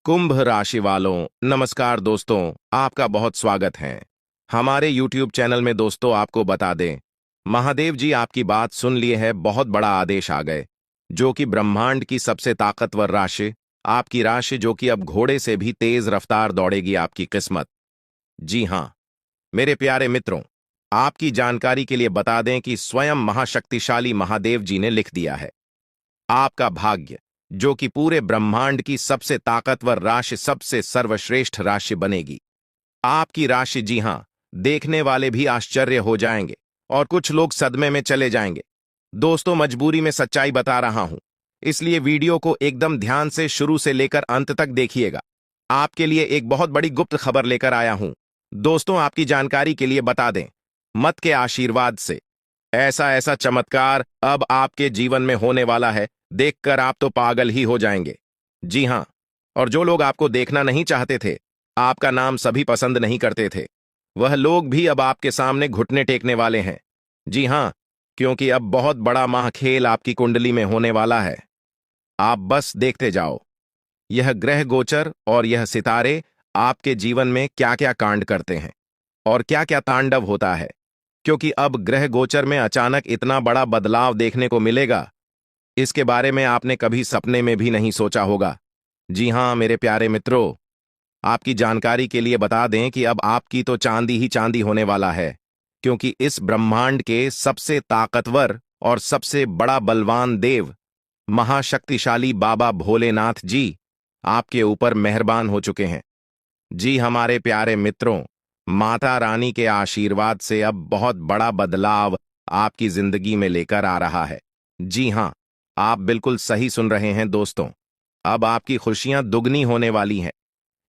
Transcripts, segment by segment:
कुंभ राशि वालों, नमस्कार दोस्तों, आपका बहुत स्वागत है हमारे YouTube चैनल में। दोस्तों, आपको बता दें, महादेव जी आपकी बात सुन लिए है, बहुत बड़ा आदेश आ गए, जो कि ब्रह्मांड की सबसे ताकतवर राशि, आपकी राशि, जो कि अब घोड़े से भी तेज रफ्तार दौड़ेगी आपकी किस्मत। जी हां, मेरे प्यारे मित्रों, आपकी जानकारी के लिए बता दें कि स्वयं महाशक्तिशाली महादेव जी ने लिख दिया है, आपका भाग्य, जो कि पूरे ब्रह्मांड की सबसे ताकतवर राशि, सबसे सर्वश्रेष्ठ राशि बनेगी। आपकी राशि, जी हां, देखने वाले भी आश्चर्य हो जाएंगे और कुछ लोग सदमे में चले जाएंगे। दोस्तों, मजबूरी में सच्चाई बता रहा हूं, इसलिए वीडियो को एकदम ध्यान से शुरू से लेकर अंत तक देखिएगा। आपके लिए एक बहुत बड़ी गुप्त खबर लेकर आया हूं। दोस्तों, आपकी जानकारी के लिए बता दें, मत के आशीर्वाद से ऐसा ऐसा चमत्कार अब आपके जीवन में होने वाला है, देखकर आप तो पागल ही हो जाएंगे। जी हां, और जो लोग आपको देखना नहीं चाहते थे, आपका नाम सभी पसंद नहीं करते थे, वह लोग भी अब आपके सामने घुटने टेकने वाले हैं। जी हां, क्योंकि अब बहुत बड़ा महाखेल आपकी कुंडली में होने वाला है। आप बस देखते जाओ, यह ग्रह गोचर और यह सितारे आपके जीवन में क्या क्या कांड करते हैं और क्या क्या तांडव होता है, क्योंकि अब ग्रह गोचर में अचानक इतना बड़ा बदलाव देखने को मिलेगा, इसके बारे में आपने कभी सपने में भी नहीं सोचा होगा। जी हां मेरे प्यारे मित्रों, आपकी जानकारी के लिए बता दें कि अब आपकी तो चांदी ही चांदी होने वाला है, क्योंकि इस ब्रह्मांड के सबसे ताकतवर और सबसे बड़ा बलवान देव, महाशक्तिशाली बाबा भोलेनाथ जी आपके ऊपर मेहरबान हो चुके हैं। जी हमारे प्यारे मित्रों, माता रानी के आशीर्वाद से अब बहुत बड़ा बदलाव आपकी जिंदगी में लेकर आ रहा है। जी हां, आप बिल्कुल सही सुन रहे हैं दोस्तों, अब आपकी खुशियां दुगनी होने वाली हैं,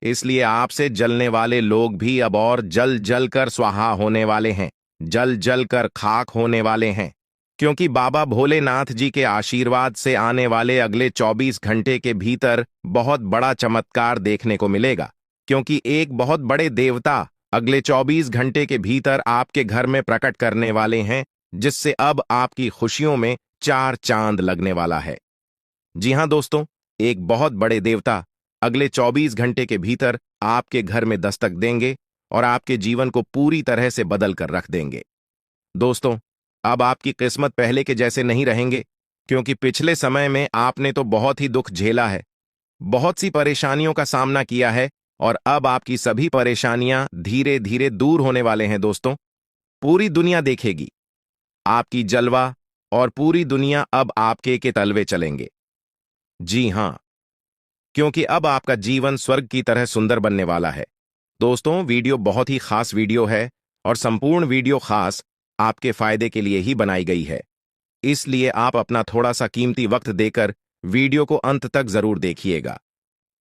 इसलिए आपसे जलने वाले लोग भी अब और जल जल कर स्वाहा होने वाले हैं, जल जल कर खाक होने वाले हैं, क्योंकि बाबा भोलेनाथ जी के आशीर्वाद से आने वाले अगले 24 घंटे के भीतर बहुत बड़ा चमत्कार देखने को मिलेगा, क्योंकि एक बहुत बड़े देवता अगले 24 घंटे के भीतर आपके घर में प्रकट करने वाले हैं, जिससे अब आपकी खुशियों में चार चांद लगने वाला है। जी हां दोस्तों, एक बहुत बड़े देवता अगले 24 घंटे के भीतर आपके घर में दस्तक देंगे और आपके जीवन को पूरी तरह से बदल कर रख देंगे। दोस्तों, अब आपकी किस्मत पहले के जैसे नहीं रहेंगे, क्योंकि पिछले समय में आपने तो बहुत ही दुख झेला है, बहुत सी परेशानियों का सामना किया है, और अब आपकी सभी परेशानियां धीरे धीरे दूर होने वाले हैं। दोस्तों, पूरी दुनिया देखेगी आपकी जलवा और पूरी दुनिया अब आपके के तलवे चलेंगे। जी हां, क्योंकि अब आपका जीवन स्वर्ग की तरह सुंदर बनने वाला है। दोस्तों, वीडियो बहुत ही खास वीडियो है और संपूर्ण वीडियो खास आपके फायदे के लिए ही बनाई गई है, इसलिए आप अपना थोड़ा सा कीमती वक्त देकर वीडियो को अंत तक जरूर देखिएगा।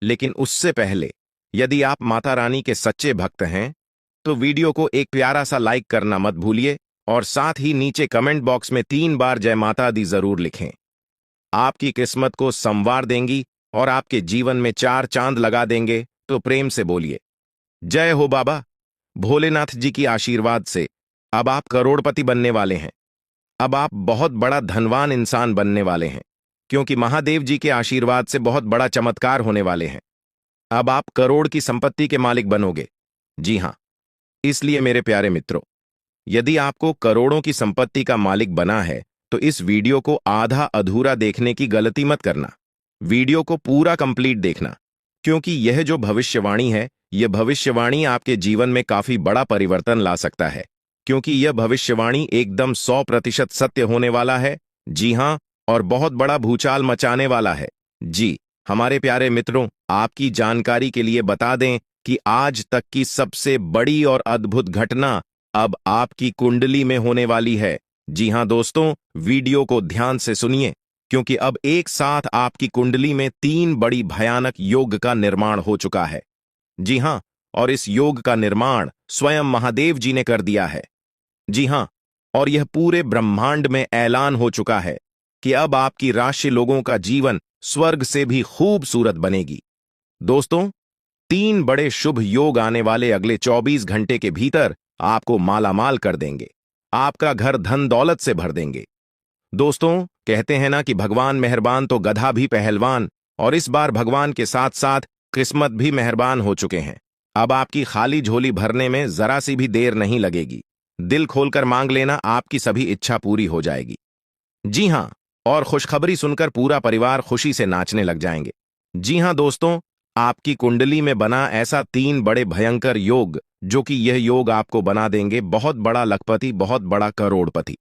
लेकिन उससे पहले, यदि आप माता रानी के सच्चे भक्त हैं, तो वीडियो को एक प्यारा सा लाइक करना मत भूलिए और साथ ही नीचे कमेंट बॉक्स में 3 बार जय माता दी जरूर लिखें। आपकी किस्मत को संवार देंगी और आपके जीवन में 4 चांद लगा देंगे, तो प्रेम से बोलिए जय हो बाबा भोलेनाथ जी की आशीर्वाद से अब आप करोड़पति बनने वाले हैं। अब आप बहुत बड़ा धनवान इंसान बनने वाले हैं, क्योंकि महादेव जी के आशीर्वाद से बहुत बड़ा चमत्कार होने वाले हैं। अब आप करोड़ की संपत्ति के मालिक बनोगे। जी हां, इसलिए मेरे प्यारे मित्रों, यदि आपको करोड़ों की संपत्ति का मालिक बना है, तो इस वीडियो को आधा अधूरा देखने की गलती मत करना। वीडियो को पूरा कंप्लीट देखना, क्योंकि यह जो भविष्यवाणी है, यह भविष्यवाणी आपके जीवन में काफी बड़ा परिवर्तन ला सकता है, क्योंकि यह भविष्यवाणी एकदम 100% सत्य होने वाला है। जी हां, और बहुत बड़ा भूचाल मचाने वाला है। जी हमारे प्यारे मित्रों, आपकी जानकारी के लिए बता दें कि आज तक की सबसे बड़ी और अद्भुत घटना अब आपकी कुंडली में होने वाली है। जी हां दोस्तों, वीडियो को ध्यान से सुनिए, क्योंकि अब एक साथ आपकी कुंडली में 3 बड़ी भयानक योग का निर्माण हो चुका है। जी हां, और इस योग का निर्माण स्वयं महादेव जी ने कर दिया है। जी हां, और यह पूरे ब्रह्मांड में ऐलान हो चुका है कि अब आपकी राशि लोगों का जीवन स्वर्ग से भी खूबसूरत बनेगी। दोस्तों, 3 बड़े शुभ योग आने वाले अगले 24 घंटे के भीतर आपको मालामाल कर देंगे, आपका घर धन दौलत से भर देंगे। दोस्तों, कहते हैं ना कि भगवान मेहरबान तो गधा भी पहलवान, और इस बार भगवान के साथ साथ किस्मत भी मेहरबान हो चुके हैं। अब आपकी खाली झोली भरने में जरा सी भी देर नहीं लगेगी। दिल खोलकर मांग लेना, आपकी सभी इच्छा पूरी हो जाएगी। जी हाँ, और खुशखबरी सुनकर पूरा परिवार खुशी से नाचने लग जाएंगे। जी हाँ दोस्तों, आपकी कुंडली में बना ऐसा 3 बड़े भयंकर योग, जो कि यह योग आपको बना देंगे बहुत बड़ा लखपति, बहुत बड़ा करोड़पति।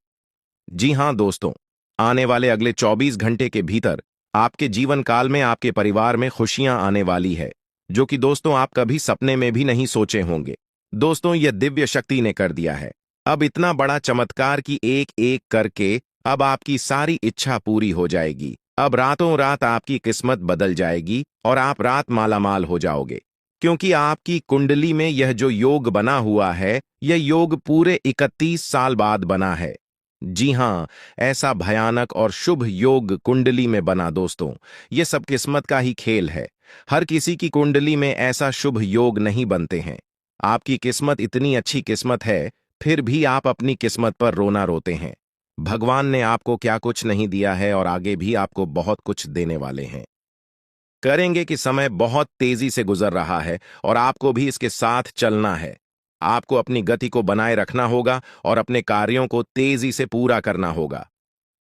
जी हाँ दोस्तों, आने वाले अगले 24 घंटे के भीतर आपके जीवन काल में आपके परिवार में खुशियां आने वाली है, जो कि दोस्तों आप कभी सपने में भी नहीं सोचे होंगे। दोस्तों, यह दिव्य शक्ति ने कर दिया है। अब इतना बड़ा चमत्कार कि एक एक करके अब आपकी सारी इच्छा पूरी हो जाएगी। अब रातों रात आपकी किस्मत बदल जाएगी और आप रात मालामाल हो जाओगे, क्योंकि आपकी कुंडली में यह जो योग बना हुआ है, यह योग पूरे 31 साल बाद बना है। जी हाँ, ऐसा भयानक और शुभ योग कुंडली में बना दोस्तों, ये सब किस्मत का ही खेल है। हर किसी की कुंडली में ऐसा शुभ योग नहीं बनते हैं। आपकी किस्मत इतनी अच्छी किस्मत है, फिर भी आप अपनी किस्मत पर रोना रोते हैं। भगवान ने आपको क्या कुछ नहीं दिया है और आगे भी आपको बहुत कुछ देने वाले हैं। करेंगे कि समय बहुत तेजी से गुजर रहा है और आपको भी इसके साथ चलना है। आपको अपनी गति को बनाए रखना होगा और अपने कार्यों को तेजी से पूरा करना होगा।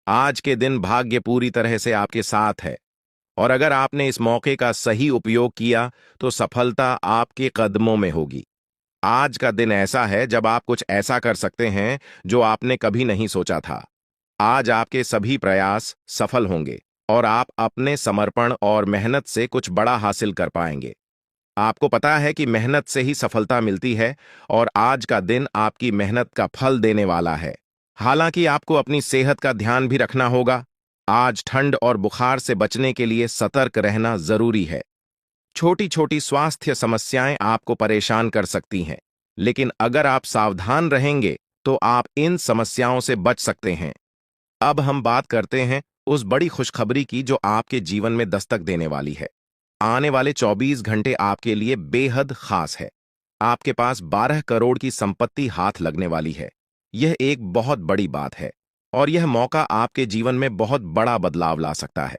आज के दिन भाग्य पूरी तरह से आपके साथ है और अगर आपने इस मौके का सही उपयोग किया तो सफलता आपके कदमों में होगी। आज का दिन ऐसा है जब आप कुछ ऐसा कर सकते हैं जो आपने कभी नहीं सोचा था। आज आपके सभी प्रयास सफल होंगे और आप अपने समर्पण और मेहनत से कुछ बड़ा हासिल कर पाएंगे। आपको पता है कि मेहनत से ही सफलता मिलती है और आज का दिन आपकी मेहनत का फल देने वाला है। हालांकि आपको अपनी सेहत का ध्यान भी रखना होगा। आज ठंड और बुखार से बचने के लिए सतर्क रहना जरूरी है। छोटी छोटी स्वास्थ्य समस्याएं आपको परेशान कर सकती हैं, लेकिन अगर आप सावधान रहेंगे तो आप इन समस्याओं से बच सकते हैं। अब हम बात करते हैं उस बड़ी खुशखबरी की जो आपके जीवन में दस्तक देने वाली है। आने वाले 24 घंटे आपके लिए बेहद खास है। आपके पास 12 करोड़ की संपत्ति हाथ लगने वाली है। यह एक बहुत बड़ी बात है और यह मौका आपके जीवन में बहुत बड़ा बदलाव ला सकता है।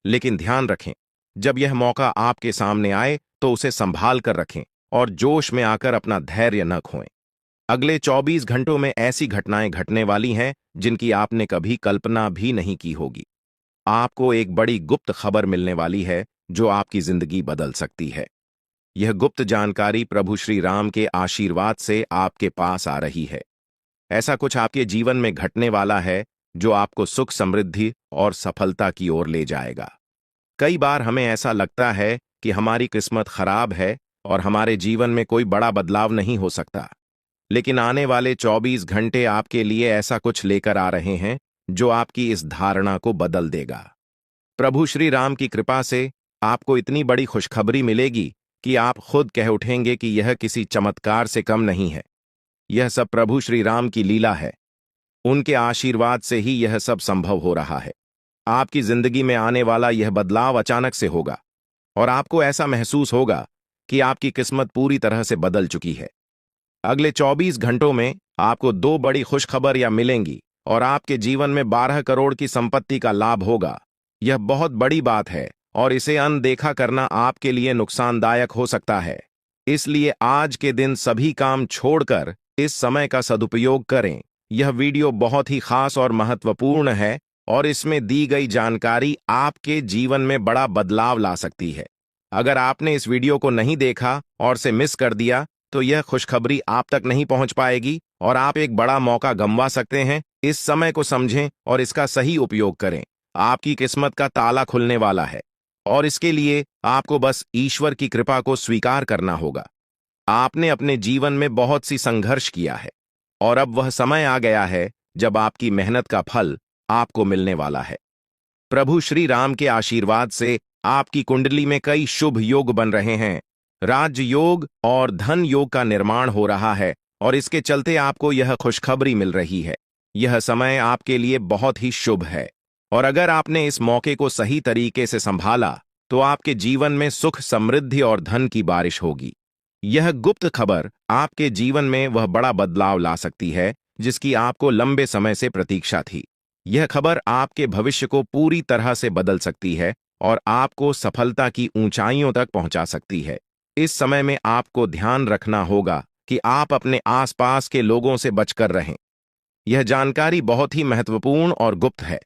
लेकिन ध्यान रखें, जब यह मौका आपके सामने आए तो उसे संभाल कर रखें और जोश में आकर अपना धैर्य न खोएं। अगले 24 घंटों में ऐसी घटनाएं घटने वाली हैं जिनकी आपने कभी कल्पना भी नहीं की होगी। आपको एक बड़ी गुप्त खबर मिलने वाली है जो आपकी जिंदगी बदल सकती है। यह गुप्त जानकारी प्रभु श्री राम के आशीर्वाद से आपके पास आ रही है। ऐसा कुछ आपके जीवन में घटने वाला है जो आपको सुख, समृद्धि और सफलता की ओर ले जाएगा। कई बार हमें ऐसा लगता है कि हमारी किस्मत खराब है और हमारे जीवन में कोई बड़ा बदलाव नहीं हो सकता, लेकिन आने वाले 24 घंटे आपके लिए ऐसा कुछ लेकर आ रहे हैं जो आपकी इस धारणा को बदल देगा। प्रभु श्री राम की कृपा से आपको इतनी बड़ी खुशखबरी मिलेगी कि आप खुद कह उठेंगे कि यह किसी चमत्कार से कम नहीं है। यह सब प्रभु श्री राम की लीला है। उनके आशीर्वाद से ही यह सब संभव हो रहा है। आपकी जिंदगी में आने वाला यह बदलाव अचानक से होगा और आपको ऐसा महसूस होगा कि आपकी किस्मत पूरी तरह से बदल चुकी है। अगले 24 घंटों में आपको 2 बड़ी खुशखबरियां मिलेंगी और आपके जीवन में 12 करोड़ की संपत्ति का लाभ होगा। यह बहुत बड़ी बात है और इसे अनदेखा करना आपके लिए नुकसानदायक हो सकता है। इसलिए आज के दिन सभी काम छोड़कर इस समय का सदुपयोग करें। यह वीडियो बहुत ही खास और महत्वपूर्ण है और इसमें दी गई जानकारी आपके जीवन में बड़ा बदलाव ला सकती है। अगर आपने इस वीडियो को नहीं देखा और से मिस कर दिया तो यह खुशखबरी आप तक नहीं पहुंच पाएगी और आप एक बड़ा मौका गंवा सकते हैं। इस समय को समझें और इसका सही उपयोग करें। आपकी किस्मत का ताला खुलने वाला है और इसके लिए आपको बस ईश्वर की कृपा को स्वीकार करना होगा। आपने अपने जीवन में बहुत सी संघर्ष किया है और अब वह समय आ गया है जब आपकी मेहनत का फल आपको मिलने वाला है। प्रभु श्री राम के आशीर्वाद से आपकी कुंडली में कई शुभ योग बन रहे हैं। राज योग और धन योग का निर्माण हो रहा है और इसके चलते आपको यह खुशखबरी मिल रही है। यह समय आपके लिए बहुत ही शुभ है और अगर आपने इस मौके को सही तरीके से संभाला तो आपके जीवन में सुख, समृद्धि और धन की बारिश होगी। यह गुप्त खबर आपके जीवन में वह बड़ा बदलाव ला सकती है जिसकी आपको लंबे समय से प्रतीक्षा थी। यह खबर आपके भविष्य को पूरी तरह से बदल सकती है और आपको सफलता की ऊंचाइयों तक पहुंचा सकती है। इस समय में आपको ध्यान रखना होगा कि आप अपने आसपास के लोगों से बचकर रहें। यह जानकारी बहुत ही महत्वपूर्ण और गुप्त है,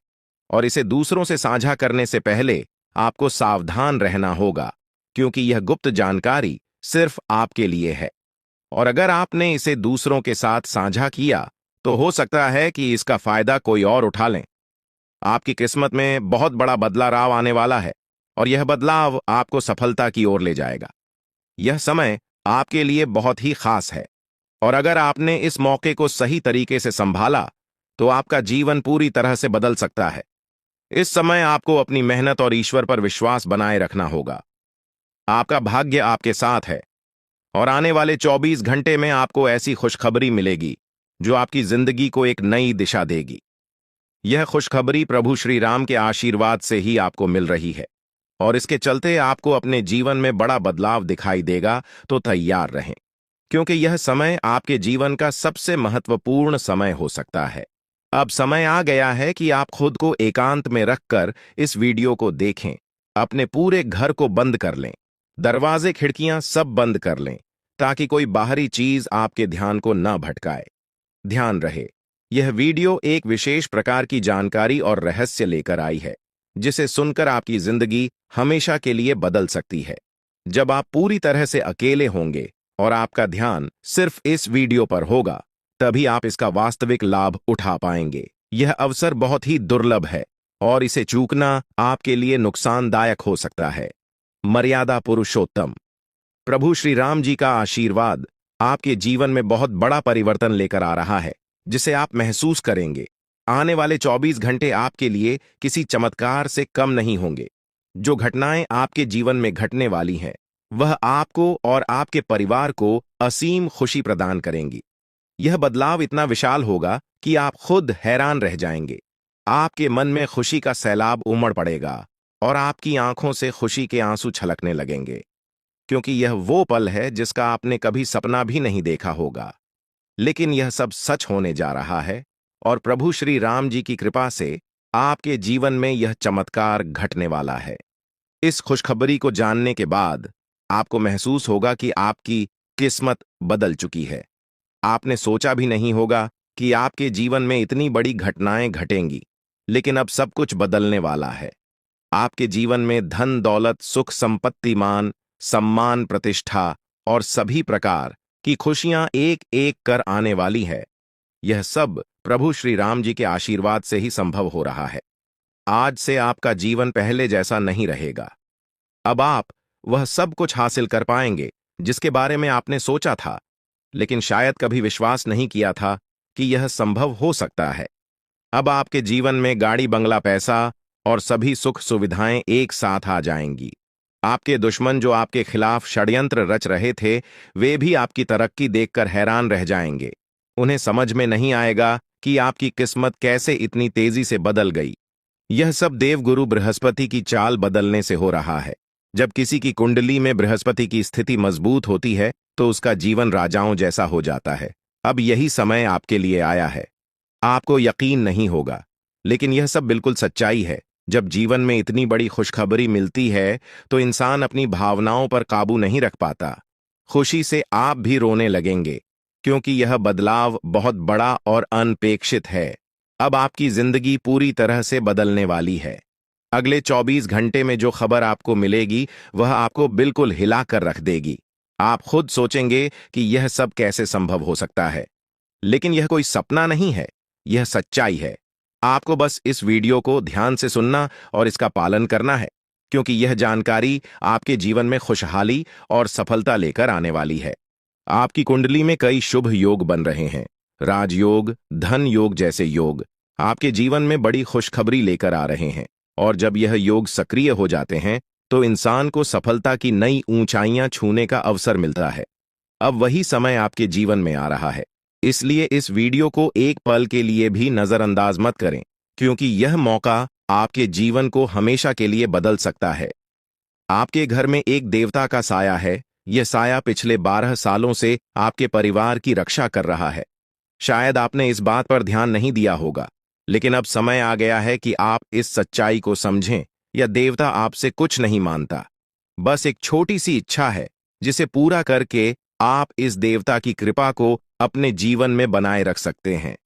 और इसे दूसरों से साझा करने से पहले आपको सावधान रहना होगा, क्योंकि यह गुप्त जानकारी सिर्फ आपके लिए है। और अगर आपने इसे दूसरों के साथ साझा किया तो हो सकता है कि इसका फायदा कोई और उठा लें। आपकी किस्मत में बहुत बड़ा बदलाव आने वाला है, और यह बदलाव आपको सफलता की ओर ले जाएगा। यह समय आपके लिए बहुत ही खास है, और अगर आपने इस मौके को सही तरीके से संभाला तो आपका जीवन पूरी तरह से बदल सकता है। इस समय आपको अपनी मेहनत और ईश्वर पर विश्वास बनाए रखना होगा। आपका भाग्य आपके साथ है, और आने वाले 24 घंटे में आपको ऐसी खुशखबरी मिलेगी जो आपकी जिंदगी को एक नई दिशा देगी। यह खुशखबरी प्रभु श्री राम के आशीर्वाद से ही आपको मिल रही है, और इसके चलते आपको अपने जीवन में बड़ा बदलाव दिखाई देगा। तो तैयार रहें, क्योंकि यह समय आपके जीवन का सबसे महत्वपूर्ण समय हो सकता है। अब समय आ गया है कि आप खुद को एकांत में रखकर इस वीडियो को देखें। अपने पूरे घर को बंद कर लें, दरवाजे खिड़कियां सब बंद कर लें, ताकि कोई बाहरी चीज आपके ध्यान को न भटकाए। ध्यान रहे, यह वीडियो एक विशेष प्रकार की जानकारी और रहस्य लेकर आई है, जिसे सुनकर आपकी जिंदगी हमेशा के लिए बदल सकती है। जब आप पूरी तरह से अकेले होंगे और आपका ध्यान सिर्फ इस वीडियो पर होगा, तभी आप इसका वास्तविक लाभ उठा पाएंगे। यह अवसर बहुत ही दुर्लभ है, और इसे चूकना आपके लिए नुकसानदायक हो सकता है। मर्यादा पुरुषोत्तम प्रभु श्री राम जी का आशीर्वाद आपके जीवन में बहुत बड़ा परिवर्तन लेकर आ रहा है, जिसे आप महसूस करेंगे। आने वाले 24 घंटे आपके लिए किसी चमत्कार से कम नहीं होंगे। जो घटनाएं आपके जीवन में घटने वाली हैं, वह आपको और आपके परिवार को असीम खुशी प्रदान करेंगी। यह बदलाव इतना विशाल होगा कि आप खुद हैरान रह जाएंगे। आपके मन में खुशी का सैलाब उमड़ पड़ेगा, और आपकी आंखों से खुशी के आंसू छलकने लगेंगे, क्योंकि यह वो पल है जिसका आपने कभी सपना भी नहीं देखा होगा। लेकिन यह सब सच होने जा रहा है, और प्रभु श्री राम जी की कृपा से आपके जीवन में यह चमत्कार घटने वाला है। इस खुशखबरी को जानने के बाद आपको महसूस होगा कि आपकी किस्मत बदल चुकी है। आपने सोचा भी नहीं होगा कि आपके जीवन में इतनी बड़ी घटनाएं घटेंगी, लेकिन अब सब कुछ बदलने वाला है। आपके जीवन में धन दौलत, सुख संपत्ति, मान सम्मान, प्रतिष्ठा और सभी प्रकार की खुशियां एक एक कर आने वाली है। यह सब प्रभु श्री राम जी के आशीर्वाद से ही संभव हो रहा है। आज से आपका जीवन पहले जैसा नहीं रहेगा। अब आप वह सब कुछ हासिल कर पाएंगे जिसके बारे में आपने सोचा था, लेकिन शायद कभी विश्वास नहीं किया था कि यह संभव हो सकता है। अब आपके जीवन में गाड़ी, बंगला, पैसा और सभी सुख सुविधाएं एक साथ आ जाएंगी। आपके दुश्मन जो आपके खिलाफ षड्यंत्र रच रहे थे, वे भी आपकी तरक्की देखकर हैरान रह जाएंगे। उन्हें समझ में नहीं आएगा कि आपकी किस्मत कैसे इतनी तेजी से बदल गई। यह सब देवगुरु बृहस्पति की चाल बदलने से हो रहा है। जब किसी की कुंडली में बृहस्पति की स्थिति मजबूत होती है तो उसका जीवन राजाओं जैसा हो जाता है। अब यही समय आपके लिए आया है। आपको यकीन नहीं होगा, लेकिन यह सब बिल्कुल सच्चाई है। जब जीवन में इतनी बड़ी खुशखबरी मिलती है तो इंसान अपनी भावनाओं पर काबू नहीं रख पाता। खुशी से आप भी रोने लगेंगे, क्योंकि यह बदलाव बहुत बड़ा और अनपेक्षित है। अब आपकी जिंदगी पूरी तरह से बदलने वाली है। अगले 24 घंटे में जो खबर आपको मिलेगी वह आपको बिल्कुल हिला कर रख देगी। आप खुद सोचेंगे कि यह सब कैसे संभव हो सकता है, लेकिन यह कोई सपना नहीं है, यह सच्चाई है। आपको बस इस वीडियो को ध्यान से सुनना और इसका पालन करना है, क्योंकि यह जानकारी आपके जीवन में खुशहाली और सफलता लेकर आने वाली है। आपकी कुंडली में कई शुभ योग बन रहे हैं। राजयोग, धन योग जैसे योग आपके जीवन में बड़ी खुशखबरी लेकर आ रहे हैं, और जब यह योग सक्रिय हो जाते हैं तो इंसान को सफलता की नई ऊंचाइयां छूने का अवसर मिलता है। अब वही समय आपके जीवन में आ रहा है, इसलिए इस वीडियो को एक पल के लिए भी नजरअंदाज मत करें, क्योंकि यह मौका आपके जीवन को हमेशा के लिए बदल सकता है। आपके घर में एक देवता का साया है। यह साया पिछले 12 सालों से आपके परिवार की रक्षा कर रहा है। शायद आपने इस बात पर ध्यान नहीं दिया होगा, लेकिन अब समय आ गया है कि आप इस सच्चाई को समझें या देवता आपसे कुछ नहीं मानता। बस एक छोटी सी इच्छा है जिसे पूरा करके आप इस देवता की कृपा को अपने जीवन में बनाए रख सकते हैं।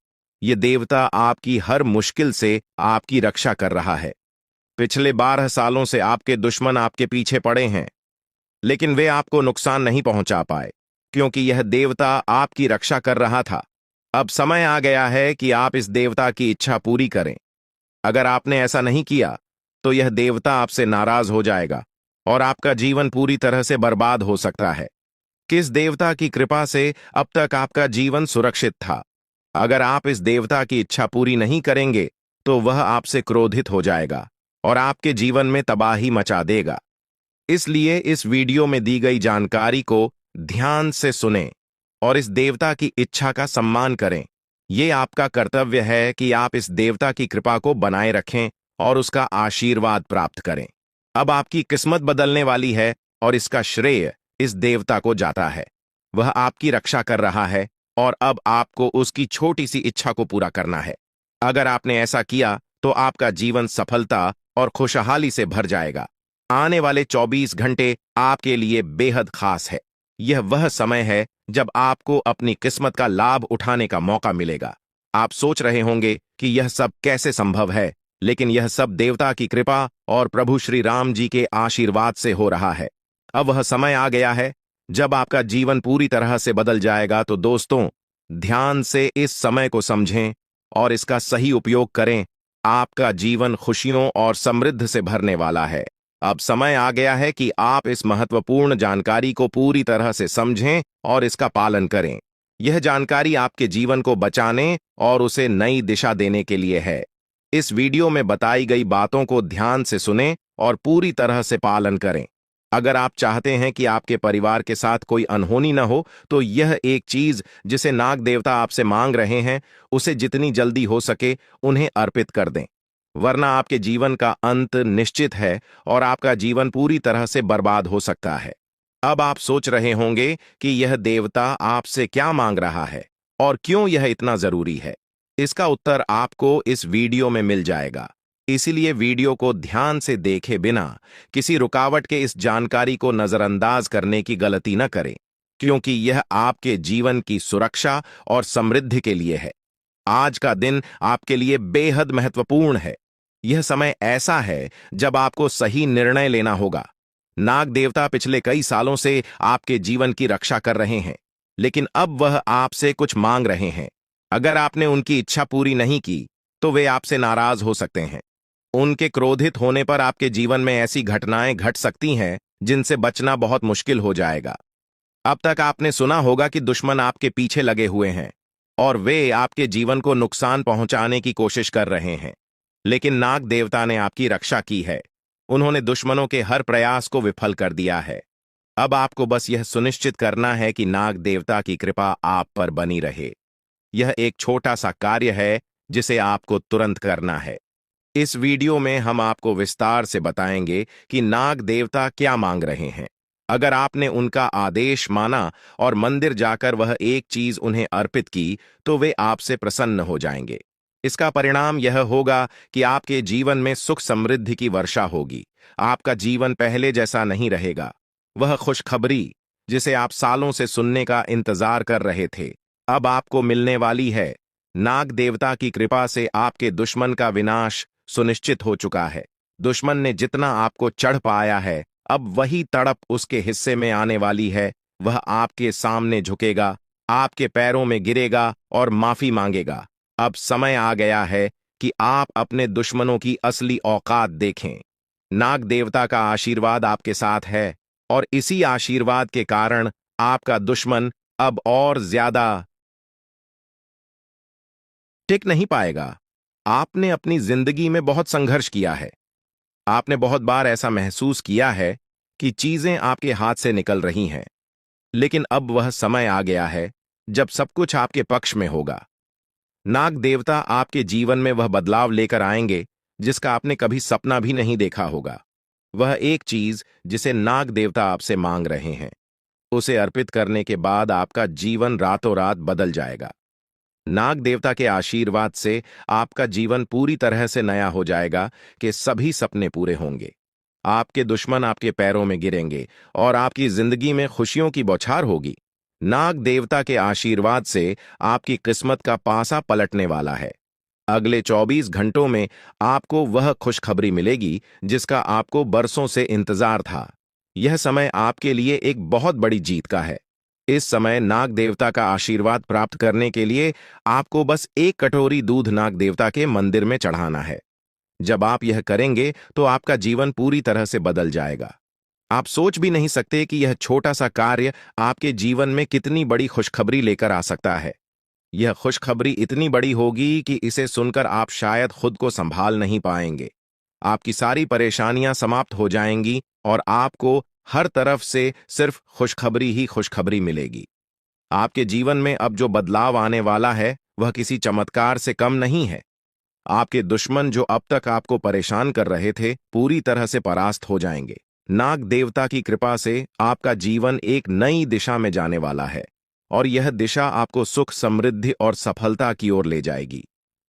ये देवता आपकी हर मुश्किल से आपकी रक्षा कर रहा है। पिछले 12 सालों से आपके दुश्मन आपके पीछे पड़े हैं, लेकिन वे आपको नुकसान नहीं पहुंचा पाए, क्योंकि यह देवता आपकी रक्षा कर रहा था। अब समय आ गया है कि आप इस देवता की इच्छा पूरी करें। अगर आपने ऐसा नहीं किया, तो यह देवता आपसे नाराज हो जाएगा और आपका जीवन पूरी तरह से बर्बाद हो सकता है। किस देवता की कृपा से अब तक आपका जीवन सुरक्षित था? अगर आप इस देवता की इच्छा पूरी नहीं करेंगे, तो वह आपसे क्रोधित हो जाएगा और आपके जीवन में तबाही मचा देगा। इसलिए इस वीडियो में दी गई जानकारी को ध्यान से सुनें और इस देवता की इच्छा का सम्मान करें। ये आपका कर्तव्य है कि आप इस देवता की कृपा को बनाए रखें और उसका आशीर्वाद प्राप्त करें। अब आपकी किस्मत बदलने वाली है और इसका श्रेय इस देवता को जाता है। वह आपकी रक्षा कर रहा है और अब आपको उसकी छोटी सी इच्छा को पूरा करना है। अगर आपने ऐसा किया, तो आपका जीवन सफलता और खुशहाली से भर जाएगा। आने वाले 24 घंटे आपके लिए बेहद खास है। यह वह समय है जब आपको अपनी किस्मत का लाभ उठाने का मौका मिलेगा। आप सोच रहे होंगे कि यह सब कैसे संभव है, लेकिन यह सब देवता की कृपा और प्रभु श्री राम जी के आशीर्वाद से हो रहा है। अब वह समय आ गया है जब आपका जीवन पूरी तरह से बदल जाएगा। तो दोस्तों, ध्यान से इस समय को समझें और इसका सही उपयोग करें। आपका जीवन खुशियों और समृद्धि से भरने वाला है। अब समय आ गया है कि आप इस महत्वपूर्ण जानकारी को पूरी तरह से समझें और इसका पालन करें। यह जानकारी आपके जीवन को बचाने और उसे नई दिशा देने के लिए है। इस वीडियो में बताई गई बातों को ध्यान से सुनें और पूरी तरह से पालन करें। अगर आप चाहते हैं कि आपके परिवार के साथ कोई अनहोनी न हो, तो यह एक चीज जिसे नाग देवता आपसे मांग रहे हैं, उसे जितनी जल्दी हो सके उन्हें अर्पित कर दें, वरना आपके जीवन का अंत निश्चित है और आपका जीवन पूरी तरह से बर्बाद हो सकता है। अब आप सोच रहे होंगे कि यह देवता आपसे क्या मांग रहा है और क्यों यह इतना जरूरी है। इसका उत्तर आपको इस वीडियो में मिल जाएगा। इसीलिए वीडियो को ध्यान से देखे बिना किसी रुकावट के इस जानकारी को नजरअंदाज करने की गलती न करें, क्योंकि यह आपके जीवन की सुरक्षा और समृद्धि के लिए है। आज का दिन आपके लिए बेहद महत्वपूर्ण है। यह समय ऐसा है जब आपको सही निर्णय लेना होगा। नाग देवता पिछले कई सालों से आपके जीवन की रक्षा कर रहे हैं, लेकिन अब वह आपसे कुछ मांग रहे हैं। अगर आपने उनकी इच्छा पूरी नहीं की, तो वे आपसे नाराज हो सकते हैं। उनके क्रोधित होने पर आपके जीवन में ऐसी घटनाएं घट सकती हैं जिनसे बचना बहुत मुश्किल हो जाएगा। अब तक आपने सुना होगा कि दुश्मन आपके पीछे लगे हुए हैं और वे आपके जीवन को नुकसान पहुंचाने की कोशिश कर रहे हैं, लेकिन नाग देवता ने आपकी रक्षा की है। उन्होंने दुश्मनों के हर प्रयास को विफल कर दिया है। अब आपको बस यह सुनिश्चित करना है कि नाग देवता की कृपा आप पर बनी रहे। यह एक छोटा सा कार्य है जिसे आपको तुरंत करना है। इस वीडियो में हम आपको विस्तार से बताएंगे कि नाग देवता क्या मांग रहे हैं। अगर आपने उनका आदेश माना और मंदिर जाकर वह एक चीज उन्हें अर्पित की, तो वे आपसे प्रसन्न हो जाएंगे। इसका परिणाम यह होगा कि आपके जीवन में सुख समृद्धि की वर्षा होगी। आपका जीवन पहले जैसा नहीं रहेगा। वह खुशखबरी जिसे आप सालों से सुनने का इंतजार कर रहे थे, अब आपको मिलने वाली है। नाग देवता की कृपा से आपके दुश्मन का विनाश सुनिश्चित हो चुका है। दुश्मन ने जितना आपको चढ़ पाया है, अब वही तड़प उसके हिस्से में आने वाली है। वह आपके सामने झुकेगा, आपके पैरों में गिरेगा और माफी मांगेगा। अब समय आ गया है कि आप अपने दुश्मनों की असली औकात देखें। नाग देवता का आशीर्वाद आपके साथ है और इसी आशीर्वाद के कारण आपका दुश्मन अब और ज्यादा टिक नहीं पाएगा। आपने अपनी जिंदगी में बहुत संघर्ष किया है। आपने बहुत बार ऐसा महसूस किया है कि चीजें आपके हाथ से निकल रही हैं, लेकिन अब वह समय आ गया है जब सब कुछ आपके पक्ष में होगा। नाग देवता आपके जीवन में वह बदलाव लेकर आएंगे जिसका आपने कभी सपना भी नहीं देखा होगा। वह एक चीज जिसे नाग देवता आपसे मांग रहे हैं, उसे अर्पित करने के बाद आपका जीवन रातों रात बदल जाएगा। नाग देवता के आशीर्वाद से आपका जीवन पूरी तरह से नया हो जाएगा कि सभी सपने पूरे होंगे। आपके दुश्मन आपके पैरों में गिरेंगे और आपकी जिंदगी में खुशियों की बौछार होगी। नाग देवता के आशीर्वाद से आपकी किस्मत का पासा पलटने वाला है। अगले 24 घंटों में आपको वह खुशखबरी मिलेगी जिसका आपको बरसों से इंतजार था। यह समय आपके लिए एक बहुत बड़ी जीत का है। इस समय नाग देवता का आशीर्वाद प्राप्त करने के लिए आपको बस एक कटोरी दूध नाग देवता के मंदिर में चढ़ाना है। जब आप यह करेंगे तो आपका जीवन पूरी तरह से बदल जाएगा। आप सोच भी नहीं सकते कि यह छोटा सा कार्य आपके जीवन में कितनी बड़ी खुशखबरी लेकर आ सकता है। यह खुशखबरी इतनी बड़ी होगी कि इसे सुनकर आप शायद खुद को संभाल नहीं पाएंगे। आपकी सारी परेशानियां समाप्त हो जाएंगी और आपको हर तरफ से सिर्फ खुशखबरी ही खुशखबरी मिलेगी। आपके जीवन में अब जो बदलाव आने वाला है वह किसी चमत्कार से कम नहीं है। आपके दुश्मन जो अब तक आपको परेशान कर रहे थे पूरी तरह से परास्त हो जाएंगे। नाग देवता की कृपा से आपका जीवन एक नई दिशा में जाने वाला है और यह दिशा आपको सुख, समृद्धि और सफलता की ओर ले जाएगी।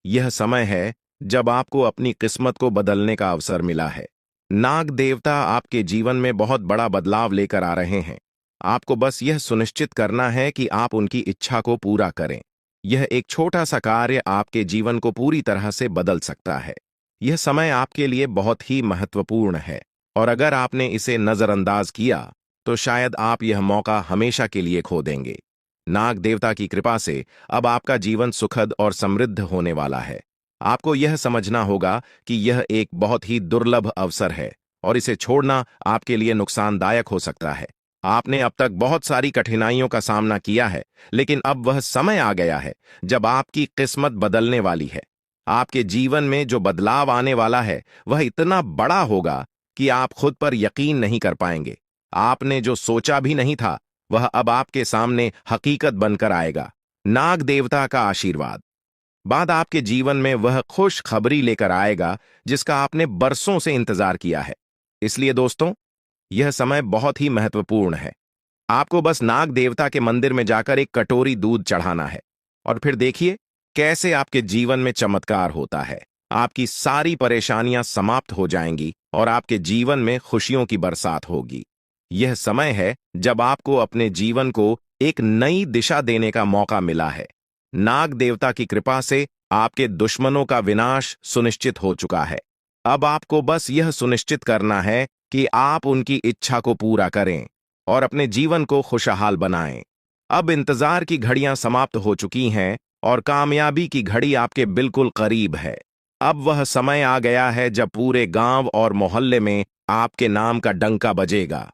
यह समय है जब आपको अपनी किस्मत को बदलने का अवसर मिला है। नाग देवता आपके जीवन में बहुत बड़ा बदलाव लेकर आ रहे हैं। आपको बस यह सुनिश्चित करना है कि आप उनकी इच्छा को पूरा करें। यह एक छोटा सा कार्य आपके जीवन को पूरी तरह से बदल सकता है। यह समय आपके लिए बहुत ही महत्वपूर्ण है और अगर आपने इसे नजरअंदाज किया तो शायद आप यह मौका हमेशा के लिए खो देंगे। नाग देवता की कृपा से अब आपका जीवन सुखद और समृद्ध होने वाला है। आपको यह समझना होगा कि यह एक बहुत ही दुर्लभ अवसर है और इसे छोड़ना आपके लिए नुकसानदायक हो सकता है। आपने अब तक बहुत सारी कठिनाइयों का सामना किया है, लेकिन अब वह समय आ गया है जब आपकी किस्मत बदलने वाली है। आपके जीवन में जो बदलाव आने वाला है वह इतना बड़ा होगा कि आप खुद पर यकीन नहीं कर पाएंगे। आपने जो सोचा भी नहीं था वह अब आपके सामने हकीकत बनकर आएगा। नाग देवता का आशीर्वाद बाद आपके जीवन में वह खुश खबरी लेकर आएगा जिसका आपने बरसों से इंतजार किया है। इसलिए दोस्तों, यह समय बहुत ही महत्वपूर्ण है। आपको बस नाग देवता के मंदिर में जाकर एक कटोरी दूध चढ़ाना है और फिर देखिए कैसे आपके जीवन में चमत्कार होता है। आपकी सारी परेशानियां समाप्त हो जाएंगी और आपके जीवन में खुशियों की बरसात होगी। यह समय है जब आपको अपने जीवन को एक नई दिशा देने का मौका मिला है। नाग देवता की कृपा से आपके दुश्मनों का विनाश सुनिश्चित हो चुका है। अब आपको बस यह सुनिश्चित करना है कि आप उनकी इच्छा को पूरा करें और अपने जीवन को खुशहाल बनाएं। अब इंतजार की घड़ियां समाप्त हो चुकी हैं और कामयाबी की घड़ी आपके बिल्कुल करीब है। अब वह समय आ गया है जब पूरे गांव और मोहल्ले में आपके नाम का डंका बजेगा।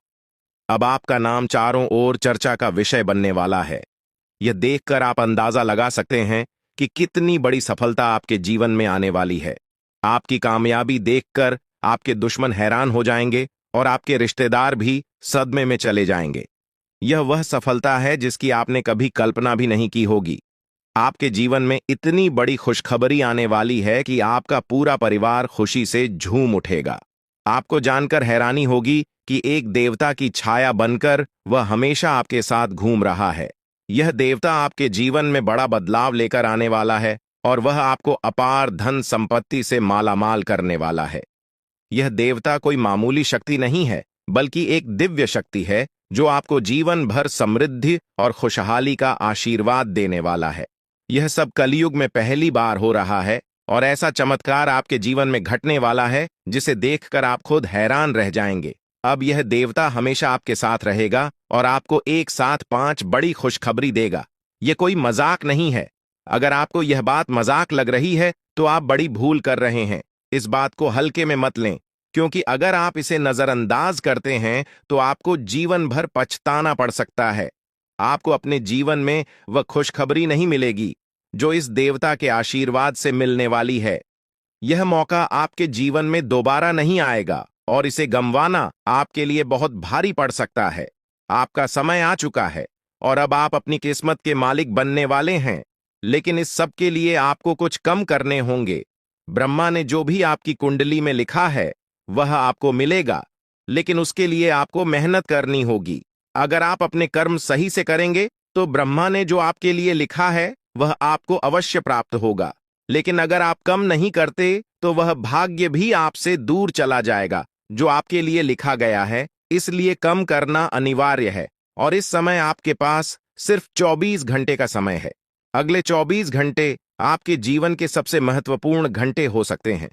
अब आपका नाम चारों ओर चर्चा का विषय बनने वाला है। यह देखकर आप अंदाजा लगा सकते हैं कि कितनी बड़ी सफलता आपके जीवन में आने वाली है। आपकी कामयाबी देखकर आपके दुश्मन हैरान हो जाएंगे और आपके रिश्तेदार भी सदमे में चले जाएंगे। यह वह सफलता है जिसकी आपने कभी कल्पना भी नहीं की होगी। आपके जीवन में इतनी बड़ी खुशखबरी आने वाली है कि आपका पूरा परिवार खुशी से झूम उठेगा। आपको जानकर हैरानी होगी कि एक देवता की छाया बनकर वह हमेशा आपके साथ घूम रहा है। यह देवता आपके जीवन में बड़ा बदलाव लेकर आने वाला है और वह आपको अपार धन संपत्ति से मालामाल करने वाला है। यह देवता कोई मामूली शक्ति नहीं है, बल्कि एक दिव्य शक्ति है जो आपको जीवन भर समृद्धि और खुशहाली का आशीर्वाद देने वाला है। यह सब कलयुग में पहली बार हो रहा है और ऐसा चमत्कार आपके जीवन में घटने वाला है जिसे देखकर आप खुद हैरान रह जाएंगे। अब यह देवता हमेशा आपके साथ रहेगा और आपको एक साथ 5 बड़ी खुशखबरी देगा। यह कोई मजाक नहीं है। अगर आपको यह बात मजाक लग रही है तो आप बड़ी भूल कर रहे हैं। इस बात को हल्के में मत लें, क्योंकि अगर आप इसे नजरअंदाज करते हैं तो आपको जीवन भर पछताना पड़ सकता है। आपको अपने जीवन में वह खुशखबरी नहीं मिलेगी जो इस देवता के आशीर्वाद से मिलने वाली है। यह मौका आपके जीवन में दोबारा नहीं आएगा और इसे गंवाना आपके लिए बहुत भारी पड़ सकता है। आपका समय आ चुका है और अब आप अपनी किस्मत के मालिक बनने वाले हैं, लेकिन इस सब के लिए आपको कुछ कम करने होंगे। ब्रह्मा ने जो भी आपकी कुंडली में लिखा है वह आपको मिलेगा, लेकिन उसके लिए आपको मेहनत करनी होगी। अगर आप अपने कर्म सही से करेंगे तो ब्रह्मा ने जो आपके लिए लिखा है वह आपको अवश्य प्राप्त होगा। लेकिन अगर आप कम नहीं करते तो वह भाग्य भी आपसे दूर चला जाएगा जो आपके लिए लिखा गया है। इसलिए कम करना अनिवार्य है। और इस समय आपके पास सिर्फ 24 घंटे का समय है। अगले 24 घंटे आपके जीवन के सबसे महत्वपूर्ण घंटे हो सकते हैं।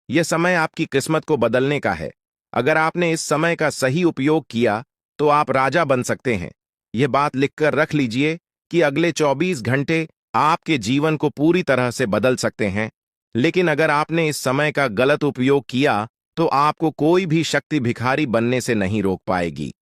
यह समय आपकी किस्मत को बदलने का है। अगर आपने इस समय का सही उपयोग किया तो आप राजा बन सकते हैं। यह बात लिखकर रख लीजिए कि अगले 24 घंटे आपके जीवन को पूरी तरह से बदल सकते हैं। लेकिन अगर आपने इस समय का गलत उपयोग किया तो आपको कोई भी शक्ति भिखारी बनने से नहीं रोक पाएगी।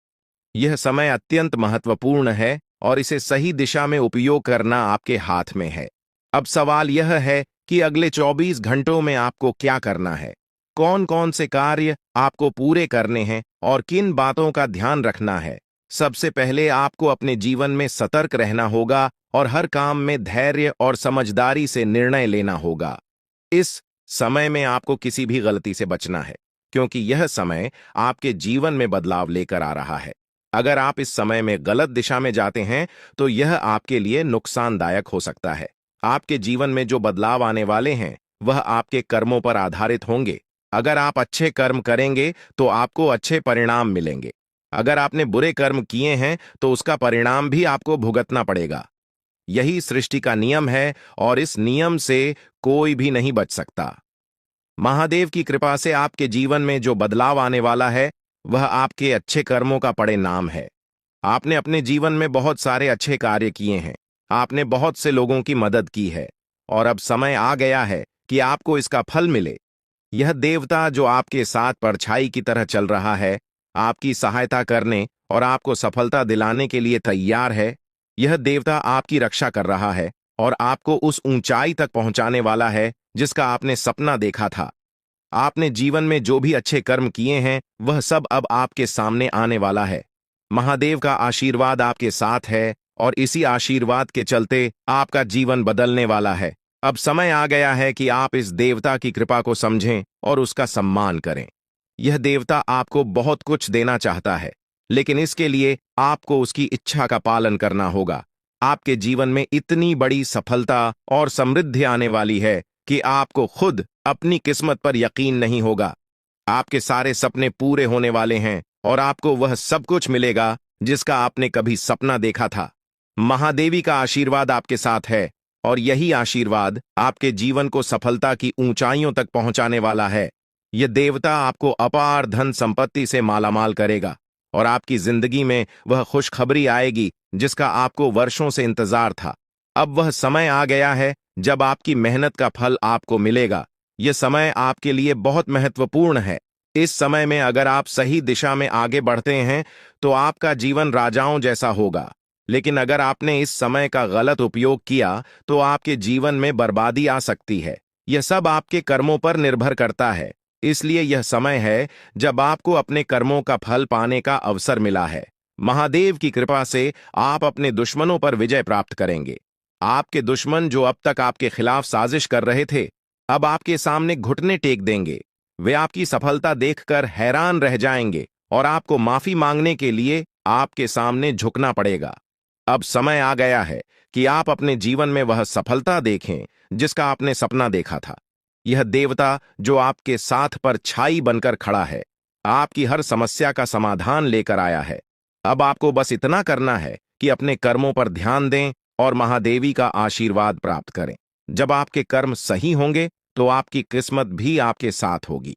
यह समय अत्यंत महत्वपूर्ण है और इसे सही दिशा में उपयोग करना आपके हाथ में है। अब सवाल यह है कि अगले 24 घंटों में आपको क्या करना है, कौन कौन से कार्य आपको पूरे करने हैं और किन बातों का ध्यान रखना है। सबसे पहले आपको अपने जीवन में सतर्क रहना होगा और हर काम में धैर्य और समझदारी से निर्णय लेना होगा। इस समय में आपको किसी भी गलती से बचना है, क्योंकि यह समय आपके जीवन में बदलाव लेकर आ रहा है। अगर आप इस समय में गलत दिशा में जाते हैं तो यह आपके लिए नुकसानदायक हो सकता है। आपके जीवन में जो बदलाव आने वाले हैं वह आपके कर्मों पर आधारित होंगे। अगर आप अच्छे कर्म करेंगे तो आपको अच्छे परिणाम मिलेंगे। अगर आपने बुरे कर्म किए हैं तो उसका परिणाम भी आपको भुगतना पड़ेगा। यही सृष्टि का नियम है और इस नियम से कोई भी नहीं बच सकता। महादेव की कृपा से आपके जीवन में जो बदलाव आने वाला है वह आपके अच्छे कर्मों का परिणाम है। आपने अपने जीवन में बहुत सारे अच्छे कार्य किए हैं। आपने बहुत से लोगों की मदद की है और अब समय आ गया है कि आपको इसका फल मिले। यह देवता जो आपके साथ परछाई की तरह चल रहा है, आपकी सहायता करने और आपको सफलता दिलाने के लिए तैयार है। यह देवता आपकी रक्षा कर रहा है और आपको उस ऊंचाई तक पहुंचाने वाला है जिसका आपने सपना देखा था। आपने जीवन में जो भी अच्छे कर्म किए हैं वह सब अब आपके सामने आने वाला है। महादेव का आशीर्वाद आपके साथ है और इसी आशीर्वाद के चलते आपका जीवन बदलने वाला है। अब समय आ गया है कि आप इस देवता की कृपा को समझें और उसका सम्मान करें। यह देवता आपको बहुत कुछ देना चाहता है, लेकिन इसके लिए आपको उसकी इच्छा का पालन करना होगा। आपके जीवन में इतनी बड़ी सफलता और समृद्धि आने वाली है कि आपको खुद अपनी किस्मत पर यकीन नहीं होगा। आपके सारे सपने पूरे होने वाले हैं और आपको वह सब कुछ मिलेगा जिसका आपने कभी सपना देखा था। महादेवी का आशीर्वाद आपके साथ है और यही आशीर्वाद आपके जीवन को सफलता की ऊंचाइयों तक पहुंचाने वाला है। यह देवता आपको अपार धन संपत्ति से मालामाल करेगा और आपकी जिंदगी में वह खुशखबरी आएगी जिसका आपको वर्षों से इंतजार था। अब वह समय आ गया है जब आपकी मेहनत का फल आपको मिलेगा। यह समय आपके लिए बहुत महत्वपूर्ण है। इस समय में अगर आप सही दिशा में आगे बढ़ते हैं तो आपका जीवन राजाओं जैसा होगा। लेकिन अगर आपने इस समय का गलत उपयोग किया तो आपके जीवन में बर्बादी आ सकती है। यह सब आपके कर्मों पर निर्भर करता है। इसलिए यह समय है जब आपको अपने कर्मों का फल पाने का अवसर मिला है। महादेव की कृपा से आप अपने दुश्मनों पर विजय प्राप्त करेंगे। आपके दुश्मन जो अब तक आपके खिलाफ साजिश कर रहे थे, अब आपके सामने घुटने टेक देंगे। वे आपकी सफलता देखकर हैरान रह जाएंगे और आपको माफी मांगने के लिए आपके सामने झुकना पड़ेगा। अब समय आ गया है कि आप अपने जीवन में वह सफलता देखें जिसका आपने सपना देखा था। यह देवता जो आपके साथ पर छाई बनकर खड़ा है, आपकी हर समस्या का समाधान लेकर आया है। अब आपको बस इतना करना है कि अपने कर्मों पर ध्यान दें और महादेवी का आशीर्वाद प्राप्त करें। जब आपके कर्म सही होंगे तो आपकी किस्मत भी आपके साथ होगी।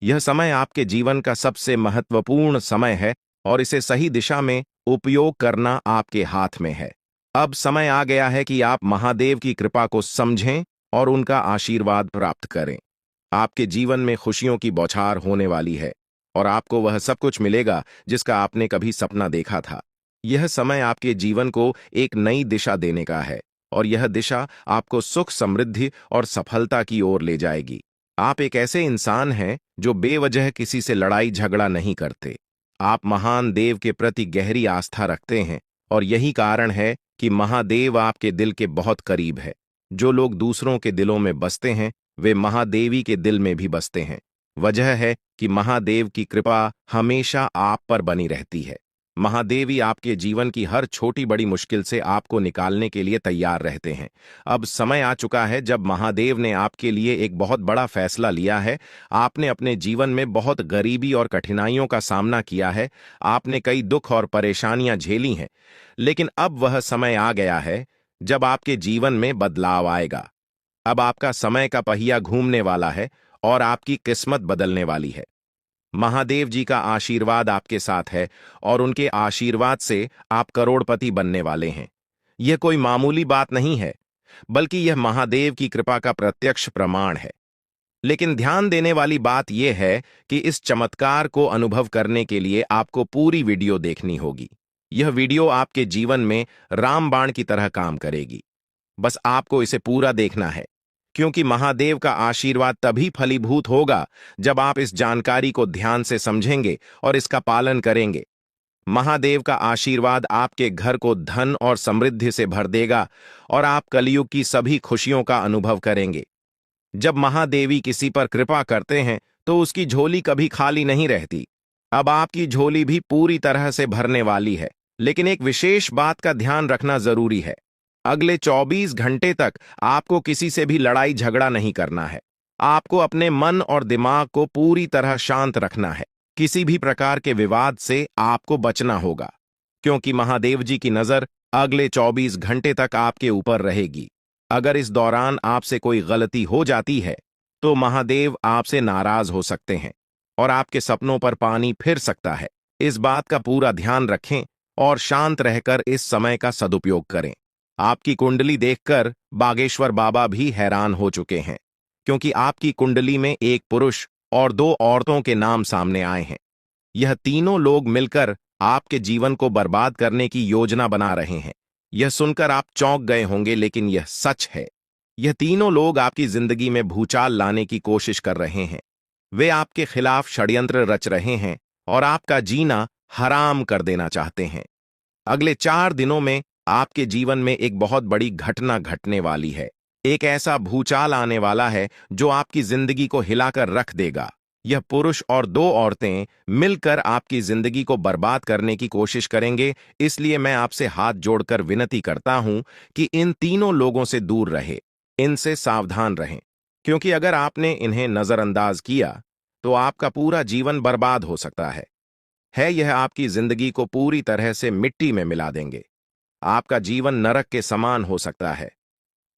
यह समय आपके जीवन का सबसे महत्वपूर्ण समय है और इसे सही दिशा में उपयोग करना आपके हाथ में है। अब समय आ गया है कि आप महादेव की कृपा को समझें और उनका आशीर्वाद प्राप्त करें। आपके जीवन में खुशियों की बौछार होने वाली है और आपको वह सब कुछ मिलेगा जिसका आपने कभी सपना देखा था। यह समय आपके जीवन को एक नई दिशा देने का है और यह दिशा आपको सुख, समृद्धि और सफलता की ओर ले जाएगी। आप एक ऐसे इंसान हैं जो बेवजह किसी से लड़ाई झगड़ा नहीं करते। आप महान देव के प्रति गहरी आस्था रखते हैं और यही कारण है कि महादेव आपके दिल के बहुत करीब है। जो लोग दूसरों के दिलों में बसते हैं वे महादेवी के दिल में भी बसते हैं। वजह है कि महादेव की कृपा हमेशा आप पर बनी रहती है। महादेवी आपके जीवन की हर छोटी बड़ी मुश्किल से आपको निकालने के लिए तैयार रहते हैं। अब समय आ चुका है जब महादेव ने आपके लिए एक बहुत बड़ा फैसला लिया है। आपने अपने जीवन में बहुत गरीबी और कठिनाइयों का सामना किया है। आपने कई दुख और परेशानियां झेली हैं, लेकिन अब वह समय आ गया है जब आपके जीवन में बदलाव आएगा। अब आपका समय का पहिया घूमने वाला है और आपकी किस्मत बदलने वाली है। महादेव जी का आशीर्वाद आपके साथ है और उनके आशीर्वाद से आप करोड़पति बनने वाले हैं। यह कोई मामूली बात नहीं है, बल्कि यह महादेव की कृपा का प्रत्यक्ष प्रमाण है। लेकिन ध्यान देने वाली बात यह है कि इस चमत्कार को अनुभव करने के लिए आपको पूरी वीडियो देखनी होगी। यह वीडियो आपके जीवन में रामबाण की तरह काम करेगी। बस आपको इसे पूरा देखना है, क्योंकि महादेव का आशीर्वाद तभी फलीभूत होगा जब आप इस जानकारी को ध्यान से समझेंगे और इसका पालन करेंगे। महादेव का आशीर्वाद आपके घर को धन और समृद्धि से भर देगा और आप कलयुग की सभी खुशियों का अनुभव करेंगे। जब महादेवी किसी पर कृपा करते हैं तो उसकी झोली कभी खाली नहीं रहती। अब आपकी झोली भी पूरी तरह से भरने वाली है, लेकिन एक विशेष बात का ध्यान रखना जरूरी है। अगले 24 घंटे तक आपको किसी से भी लड़ाई झगड़ा नहीं करना है। आपको अपने मन और दिमाग को पूरी तरह शांत रखना है। किसी भी प्रकार के विवाद से आपको बचना होगा, क्योंकि महादेव जी की नजर अगले 24 घंटे तक आपके ऊपर रहेगी। अगर इस दौरान आपसे कोई गलती हो जाती है तो महादेव आपसे नाराज हो सकते हैं और आपके सपनों पर पानी फिर सकता है। इस बात का पूरा ध्यान रखें और शांत रहकर इस समय का सदुपयोग करें। आपकी कुंडली देखकर बागेश्वर बाबा भी हैरान हो चुके हैं, क्योंकि आपकी कुंडली में एक पुरुष और 2 औरतों के नाम सामने आए हैं। यह तीनों लोग मिलकर आपके जीवन को बर्बाद करने की योजना बना रहे हैं। यह सुनकर आप चौंक गए होंगे, लेकिन यह सच है। यह तीनों लोग आपकी जिंदगी में भूचाल लाने की कोशिश कर रहे हैं। वे आपके खिलाफ षड्यंत्र रच रहे हैं और आपका जीना हराम कर देना चाहते हैं। अगले 4 दिनों में आपके जीवन में एक बहुत बड़ी घटना घटने वाली है। एक ऐसा भूचाल आने वाला है जो आपकी जिंदगी को हिलाकर रख देगा। यह पुरुष और 2 औरतें मिलकर आपकी जिंदगी को बर्बाद करने की कोशिश करेंगे। इसलिए मैं आपसे हाथ जोड़कर विनती करता हूं कि इन तीनों लोगों से दूर रहे, इनसे सावधान रहें, क्योंकि अगर आपने इन्हें नजरअंदाज किया तो आपका पूरा जीवन बर्बाद हो सकता है। यह आपकी जिंदगी को पूरी तरह से मिट्टी में मिला देंगे। आपका जीवन नरक के समान हो सकता है।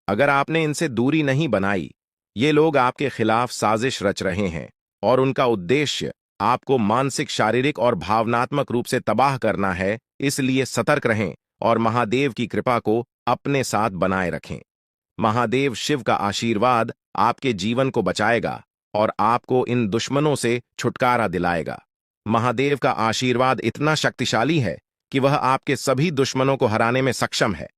अगर आपने इनसे दूरी नहीं बनाई, ये लोग आपके खिलाफ साजिश रच रहे हैं और उनका उद्देश्य आपको मानसिक, शारीरिक और भावनात्मक रूप से तबाह करना है। इसलिए सतर्क रहें और महादेव की कृपा को अपने साथ बनाए रखें। महादेव शिव का आशीर्वाद आपके जीवन को बचाएगा और आपको इन दुश्मनों से छुटकारा दिलाएगा। महादेव का आशीर्वाद इतना शक्तिशाली है कि वह आपके सभी दुश्मनों को हराने में सक्षम है।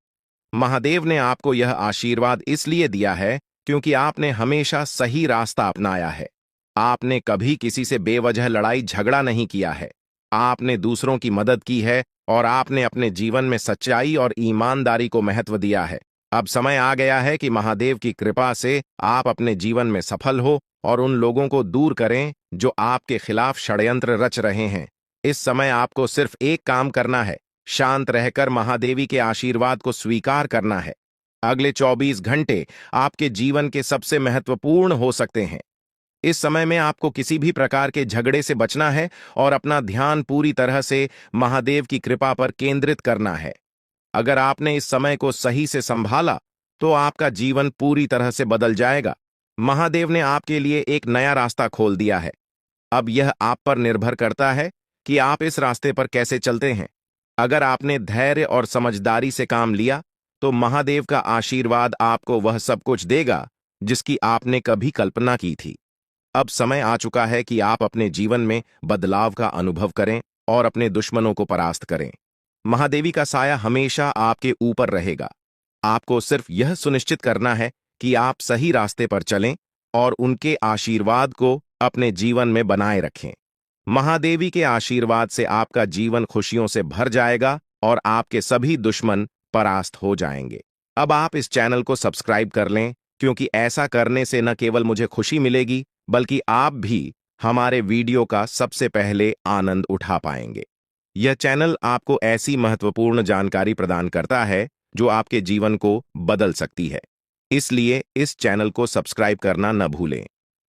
महादेव ने आपको यह आशीर्वाद इसलिए दिया है क्योंकि आपने हमेशा सही रास्ता अपनाया है। आपने कभी किसी से बेवजह लड़ाई झगड़ा नहीं किया है। आपने दूसरों की मदद की है और आपने अपने जीवन में सच्चाई और ईमानदारी को महत्व दिया है। अब समय आ गया है कि महादेव की कृपा से आप अपने जीवन में सफल हो और उन लोगों को दूर करें जो आपके खिलाफ षड्यंत्र रच रहे हैं। इस समय आपको सिर्फ एक काम करना है, शांत रहकर महादेवी के आशीर्वाद को स्वीकार करना है। अगले 24 घंटे आपके जीवन के सबसे महत्वपूर्ण हो सकते हैं। इस समय में आपको किसी भी प्रकार के झगड़े से बचना है और अपना ध्यान पूरी तरह से महादेव की कृपा पर केंद्रित करना है। अगर आपने इस समय को सही से संभाला तो आपका जीवन पूरी तरह से बदल जाएगा। महादेव ने आपके लिए एक नया रास्ता खोल दिया है। अब यह आप पर निर्भर करता है कि आप इस रास्ते पर कैसे चलते हैं। अगर आपने धैर्य और समझदारी से काम लिया तो महादेव का आशीर्वाद आपको वह सब कुछ देगा जिसकी आपने कभी कल्पना की थी। अब समय आ चुका है कि आप अपने जीवन में बदलाव का अनुभव करें और अपने दुश्मनों को परास्त करें। महादेवी का साया हमेशा आपके ऊपर रहेगा। आपको सिर्फ यह सुनिश्चित करना है कि आप सही रास्ते पर चलें और उनके आशीर्वाद को अपने जीवन में बनाए रखें। महादेवी के आशीर्वाद से आपका जीवन खुशियों से भर जाएगा और आपके सभी दुश्मन परास्त हो जाएंगे। अब आप इस चैनल को सब्सक्राइब कर लें, क्योंकि ऐसा करने से न केवल मुझे खुशी मिलेगी, बल्कि आप भी हमारे वीडियो का सबसे पहले आनंद उठा पाएंगे। यह चैनल आपको ऐसी महत्वपूर्ण जानकारी प्रदान करता है जो आपके जीवन को बदल सकती है। इसलिए इस चैनल को सब्सक्राइब करना न भूलें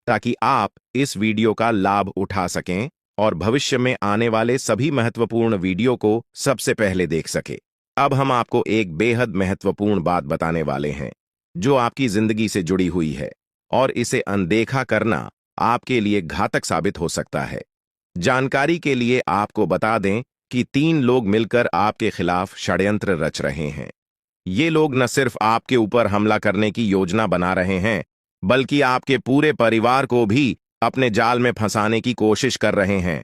ताकि आप इस वीडियो का लाभ उठा सकें और भविष्य में आने वाले सभी महत्वपूर्ण वीडियो को सबसे पहले देख सकें। अब हम आपको एक बेहद महत्वपूर्ण बात बताने वाले हैं जो आपकी जिंदगी से जुड़ी हुई है और इसे अनदेखा करना आपके लिए घातक साबित हो सकता है। जानकारी के लिए आपको बता दें कि 3 लोग मिलकर आपके खिलाफ षड्यंत्र रच रहे हैं। ये लोग न सिर्फ आपके ऊपर हमला करने की योजना बना रहे हैं, बल्कि आपके पूरे परिवार को भी अपने जाल में फंसाने की कोशिश कर रहे हैं।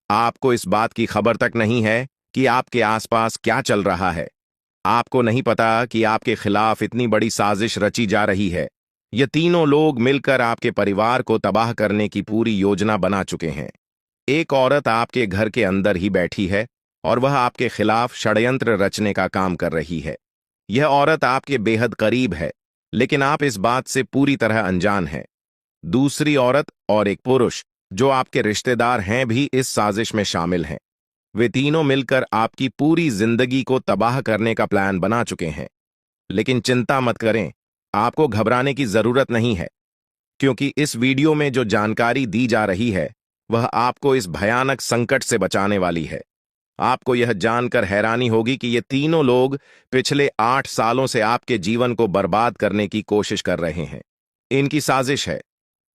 आपको इस बात की खबर तक नहीं है कि आपके आसपास क्या चल रहा है। आपको नहीं पता कि आपके खिलाफ इतनी बड़ी साजिश रची जा रही है। ये तीनों लोग मिलकर आपके परिवार को तबाह करने की पूरी योजना बना चुके हैं। एक औरत आपके घर के अंदर ही बैठी है और वह आपके खिलाफ षड्यंत्र रचने का काम कर रही है। यह औरत आपके बेहद करीब है, लेकिन आप इस बात से पूरी तरह अनजान हैं। दूसरी औरत और एक पुरुष जो आपके रिश्तेदार हैं भी इस साजिश में शामिल हैं। वे तीनों मिलकर आपकी पूरी जिंदगी को तबाह करने का प्लान बना चुके हैं। लेकिन चिंता मत करें, आपको घबराने की जरूरत नहीं है, क्योंकि इस वीडियो में जो जानकारी दी जा रही है वह आपको इस भयानक संकट से बचाने वाली है। आपको यह जानकर हैरानी होगी कि ये तीनों लोग पिछले 8 सालों से आपके जीवन को बर्बाद करने की कोशिश कर रहे हैं। इनकी साजिश है,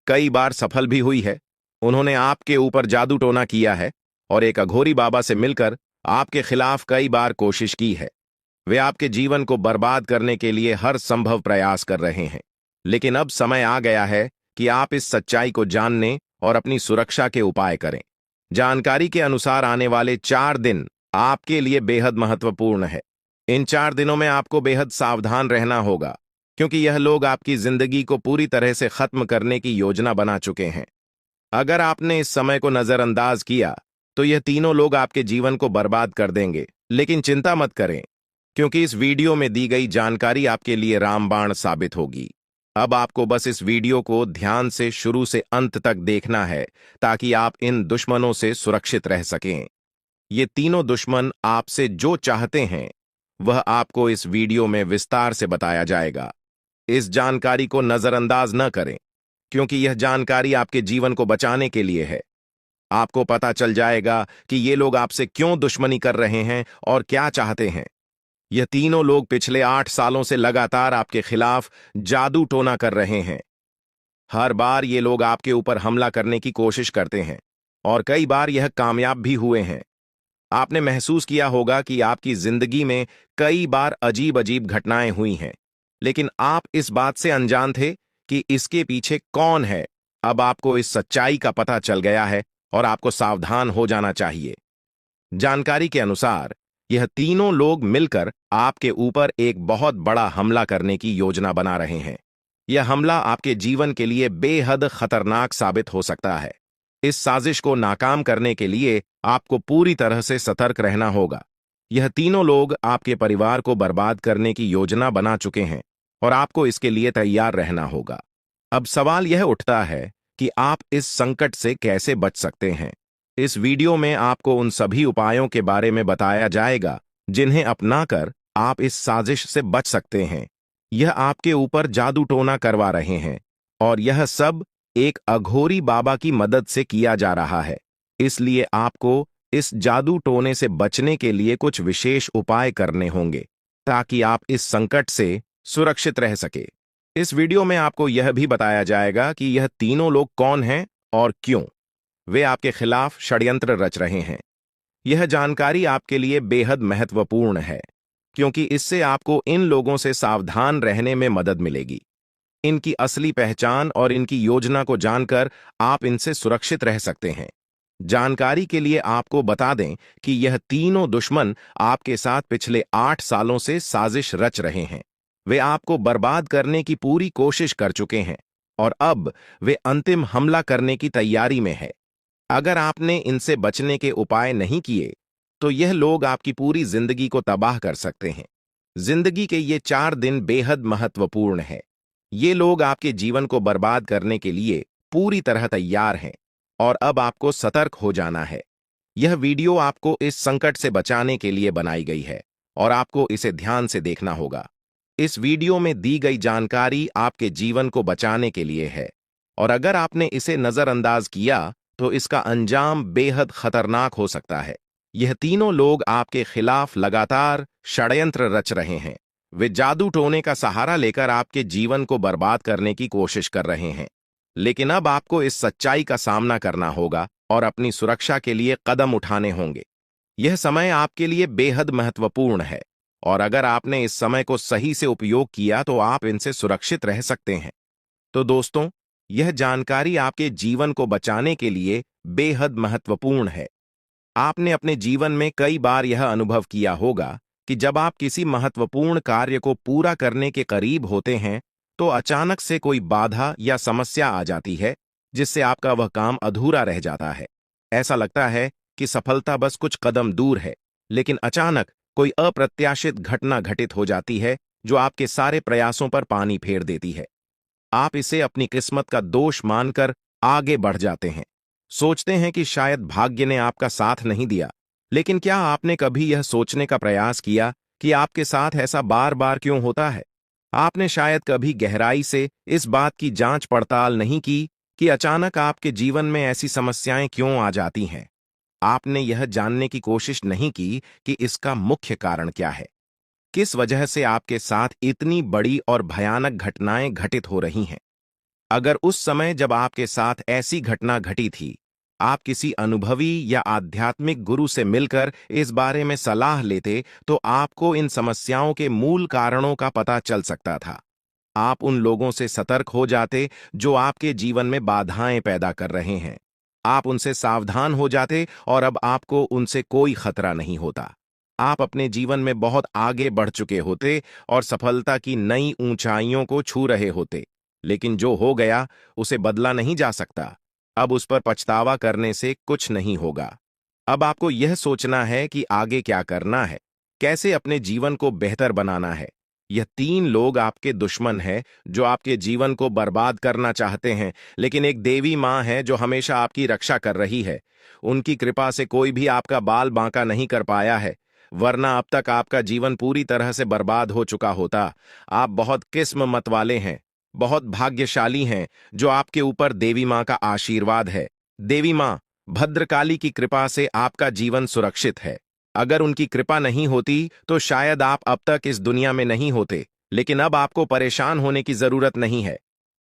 कई बार सफल भी हुई है। उन्होंने आपके ऊपर जादू टोना किया है और एक अघोरी बाबा से मिलकर आपके खिलाफ कई बार कोशिश की है। वे आपके जीवन को बर्बाद करने के लिए हर संभव प्रयास कर रहे हैं। लेकिन अब समय आ गया है कि आप इस सच्चाई को जानने और अपनी सुरक्षा के उपाय करें। जानकारी के अनुसार आने वाले 4 दिन आपके लिए बेहद महत्वपूर्ण है। इन 4 दिनों में आपको बेहद सावधान रहना होगा, क्योंकि यह लोग आपकी जिंदगी को पूरी तरह से खत्म करने की योजना बना चुके हैं। अगर आपने इस समय को नजरअंदाज किया तो यह तीनों लोग आपके जीवन को बर्बाद कर देंगे। लेकिन चिंता मत करें, क्योंकि इस वीडियो में दी गई जानकारी आपके लिए रामबाण साबित होगी। अब आपको बस इस वीडियो को ध्यान से शुरू से अंत तक देखना है ताकि आप इन दुश्मनों से सुरक्षित रह सकें। ये तीनों दुश्मन आपसे जो चाहते हैं वह आपको इस वीडियो में विस्तार से बताया जाएगा। इस जानकारी को नजरअंदाज न करें, क्योंकि यह जानकारी आपके जीवन को बचाने के लिए है। आपको पता चल जाएगा कि ये लोग आपसे क्यों दुश्मनी कर रहे हैं और क्या चाहते हैं। यह तीनों लोग पिछले 8 सालों से लगातार आपके खिलाफ जादू टोना कर रहे हैं। हर बार ये लोग आपके ऊपर हमला करने की कोशिश करते हैं और कई बार यह कामयाब भी हुए हैं। आपने महसूस किया होगा कि आपकी जिंदगी में कई बार अजीब अजीब घटनाएं हुई हैं, लेकिन आप इस बात से अनजान थे कि इसके पीछे कौन है। अब आपको इस सच्चाई का पता चल गया है और आपको सावधान हो जाना चाहिए। जानकारी के अनुसार यह तीनों लोग मिलकर आपके ऊपर एक बहुत बड़ा हमला करने की योजना बना रहे हैं। यह हमला आपके जीवन के लिए बेहद खतरनाक साबित हो सकता है। इस साजिश को नाकाम करने के लिए आपको पूरी तरह से सतर्क रहना होगा। यह तीनों लोग आपके परिवार को बर्बाद करने की योजना बना चुके हैं और आपको इसके लिए तैयार रहना होगा। अब सवाल यह उठता है कि आप इस संकट से कैसे बच सकते हैं। इस वीडियो में आपको उन सभी उपायों के बारे में बताया जाएगा जिन्हें अपनाकर आप इस साजिश से बच सकते हैं। यह आपके ऊपर जादू टोना करवा रहे हैं और यह सब एक अघोरी बाबा की मदद से किया जा रहा है। इसलिए आपको इस जादू टोने से बचने के लिए कुछ विशेष उपाय करने होंगे ताकि आप इस संकट से सुरक्षित रह सके। इस वीडियो में आपको यह भी बताया जाएगा कि यह तीनों लोग कौन हैं और क्यों वे आपके खिलाफ षड्यंत्र रच रहे हैं। यह जानकारी आपके लिए बेहद महत्वपूर्ण है, क्योंकि इससे आपको इन लोगों से सावधान रहने में मदद मिलेगी। इनकी असली पहचान और इनकी योजना को जानकर आप इनसे सुरक्षित रह सकते हैं। जानकारी के लिए आपको बता दें कि यह तीनों दुश्मन आपके साथ पिछले 8 सालों से साजिश रच रहे हैं। वे आपको बर्बाद करने की पूरी कोशिश कर चुके हैं और अब वे अंतिम हमला करने की तैयारी में है। अगर आपने इनसे बचने के उपाय नहीं किए तो यह लोग आपकी पूरी जिंदगी को तबाह कर सकते हैं। जिंदगी के ये 4 दिन बेहद महत्वपूर्ण है। ये लोग आपके जीवन को बर्बाद करने के लिए पूरी तरह तैयार हैं और अब आपको सतर्क हो जाना है। यह वीडियो आपको इस संकट से बचाने के लिए बनाई गई है और आपको इसे ध्यान से देखना होगा। इस वीडियो में दी गई जानकारी आपके जीवन को बचाने के लिए है और अगर आपने इसे नजरअंदाज किया तो इसका अंजाम बेहद खतरनाक हो सकता है। यह तीनों लोग आपके खिलाफ लगातार षड्यंत्र रच रहे हैं। वे जादू टोने का सहारा लेकर आपके जीवन को बर्बाद करने की कोशिश कर रहे हैं। लेकिन अब आपको इस सच्चाई का सामना करना होगा और अपनी सुरक्षा के लिए कदम उठाने होंगे। यह समय आपके लिए बेहद महत्वपूर्ण है और अगर आपने इस समय को सही से उपयोग किया तो आप इनसे सुरक्षित रह सकते हैं। तो दोस्तों, यह जानकारी आपके जीवन को बचाने के लिए बेहद महत्वपूर्ण है। आपने अपने जीवन में कई बार यह अनुभव किया होगा कि जब आप किसी महत्वपूर्ण कार्य को पूरा करने के करीब होते हैं तो अचानक से कोई बाधा या समस्या आ जाती है जिससे आपका वह काम अधूरा रह जाता है। ऐसा लगता है कि सफलता बस कुछ कदम दूर है, लेकिन अचानक कोई अप्रत्याशित घटना घटित हो जाती है जो आपके सारे प्रयासों पर पानी फेर देती है। आप इसे अपनी किस्मत का दोष मानकर आगे बढ़ जाते हैं। सोचते हैं कि शायद भाग्य ने आपका साथ नहीं दिया। लेकिन क्या आपने कभी यह सोचने का प्रयास किया कि आपके साथ ऐसा बार बार क्यों होता है? आपने शायद कभी गहराई से इस बात की जांच पड़ताल नहीं की कि अचानक आपके जीवन में ऐसी समस्याएं क्यों आ जाती हैं। आपने यह जानने की कोशिश नहीं की कि इसका मुख्य कारण क्या है। किस वजह से आपके साथ इतनी बड़ी और भयानक घटनाएं घटित हो रही हैं। अगर उस समय जब आपके साथ ऐसी घटना घटी थी, आप किसी अनुभवी या आध्यात्मिक गुरु से मिलकर इस बारे में सलाह लेते तो आपको इन समस्याओं के मूल कारणों का पता चल सकता था। आप उन लोगों से सतर्क हो जाते जो आपके जीवन में बाधाएं पैदा कर रहे हैं। आप उनसे सावधान हो जाते और अब आपको उनसे कोई खतरा नहीं होता। आप अपने जीवन में बहुत आगे बढ़ चुके होते और सफलता की नई ऊंचाइयों को छू रहे होते। लेकिन जो हो गया उसे बदला नहीं जा सकता। अब उस पर पछतावा करने से कुछ नहीं होगा। अब आपको यह सोचना है कि आगे क्या करना है, कैसे अपने जीवन को बेहतर बनाना है। यह तीन लोग आपके दुश्मन हैं जो आपके जीवन को बर्बाद करना चाहते हैं, लेकिन एक देवी माँ है जो हमेशा आपकी रक्षा कर रही है। उनकी कृपा से कोई भी आपका बाल बांका नहीं कर पाया है, वरना अब तक आपका जीवन पूरी तरह से बर्बाद हो चुका होता। आप बहुत किस्मत वाले हैं, बहुत भाग्यशाली हैं जो आपके ऊपर देवी माँ का आशीर्वाद है। देवी माँ भद्रकाली की कृपा से आपका जीवन सुरक्षित है। अगर उनकी कृपा नहीं होती तो शायद आप अब तक इस दुनिया में नहीं होते। लेकिन अब आपको परेशान होने की जरूरत नहीं है।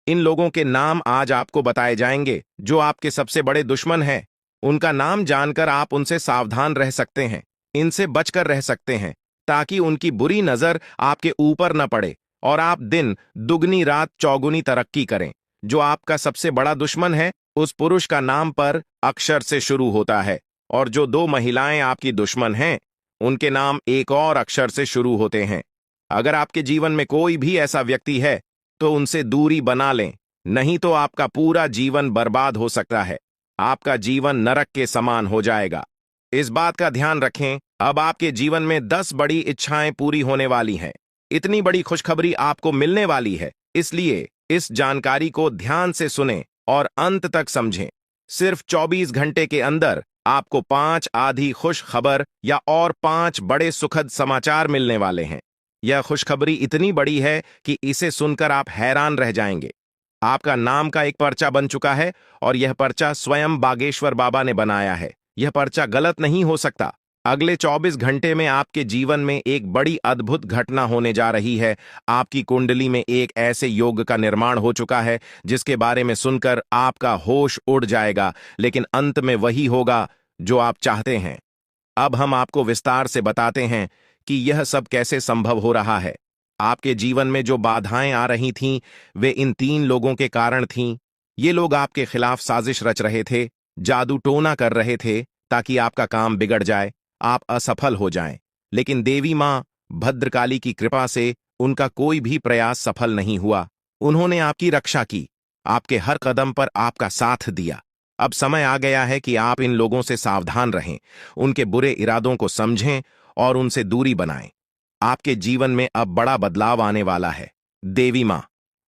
इन लोगों के नाम आज आपको बताए जाएंगे जो आपके सबसे बड़े दुश्मन हैं। उनका नाम जानकर आप उनसे सावधान रह सकते हैं, इनसे बचकर रह सकते हैं ताकि उनकी बुरी नजर आपके ऊपर न पड़े और आप दिन दुगनी रात चौगुनी तरक्की करें। जो आपका सबसे बड़ा दुश्मन है उस पुरुष का नाम पर अक्षर से शुरू होता है और जो दो महिलाएं आपकी दुश्मन हैं उनके नाम एक और अक्षर से शुरू होते हैं। अगर आपके जीवन में कोई भी ऐसा व्यक्ति है तो उनसे दूरी बना लें, नहीं तो आपका पूरा जीवन बर्बाद हो सकता है। आपका जीवन नरक के समान हो जाएगा। इस बात का ध्यान रखें, अब आपके जीवन में 10 बड़ी इच्छाएं पूरी होने वाली हैं। इतनी बड़ी खुशखबरी आपको मिलने वाली है, इसलिए इस जानकारी को ध्यान से सुनें और अंत तक समझें। सिर्फ 24 घंटे के अंदर आपको 5 आधी खुश खबर या और 5 बड़े सुखद समाचार मिलने वाले हैं। यह खुशखबरी इतनी बड़ी है कि इसे सुनकर आप हैरान रह जाएंगे। आपका नाम का एक पर्चा बन चुका है और यह पर्चा स्वयं बागेश्वर बाबा ने बनाया है। यह पर्चा गलत नहीं हो सकता। अगले 24 घंटे में आपके जीवन में एक बड़ी अद्भुत घटना होने जा रही है। आपकी कुंडली में एक ऐसे योग का निर्माण हो चुका है जिसके बारे में सुनकर आपका होश उड़ जाएगा, लेकिन अंत में वही होगा जो आप चाहते हैं। अब हम आपको विस्तार से बताते हैं कि यह सब कैसे संभव हो रहा है। आपके जीवन में जो बाधाएं आ रही थीं, वे इन 3 लोगों के कारण थीं। ये लोग आपके खिलाफ साजिश रच रहे थे, जादू टोना कर रहे थे ताकि आपका काम बिगड़ जाए, आप असफल हो जाएं। लेकिन देवी मां भद्रकाली की कृपा से उनका कोई भी प्रयास सफल नहीं हुआ। उन्होंने आपकी रक्षा की, आपके हर कदम पर आपका साथ दिया। अब समय आ गया है कि आप इन लोगों से सावधान रहें, उनके बुरे इरादों को समझें और उनसे दूरी बनाएं। आपके जीवन में अब बड़ा बदलाव आने वाला है। देवी मां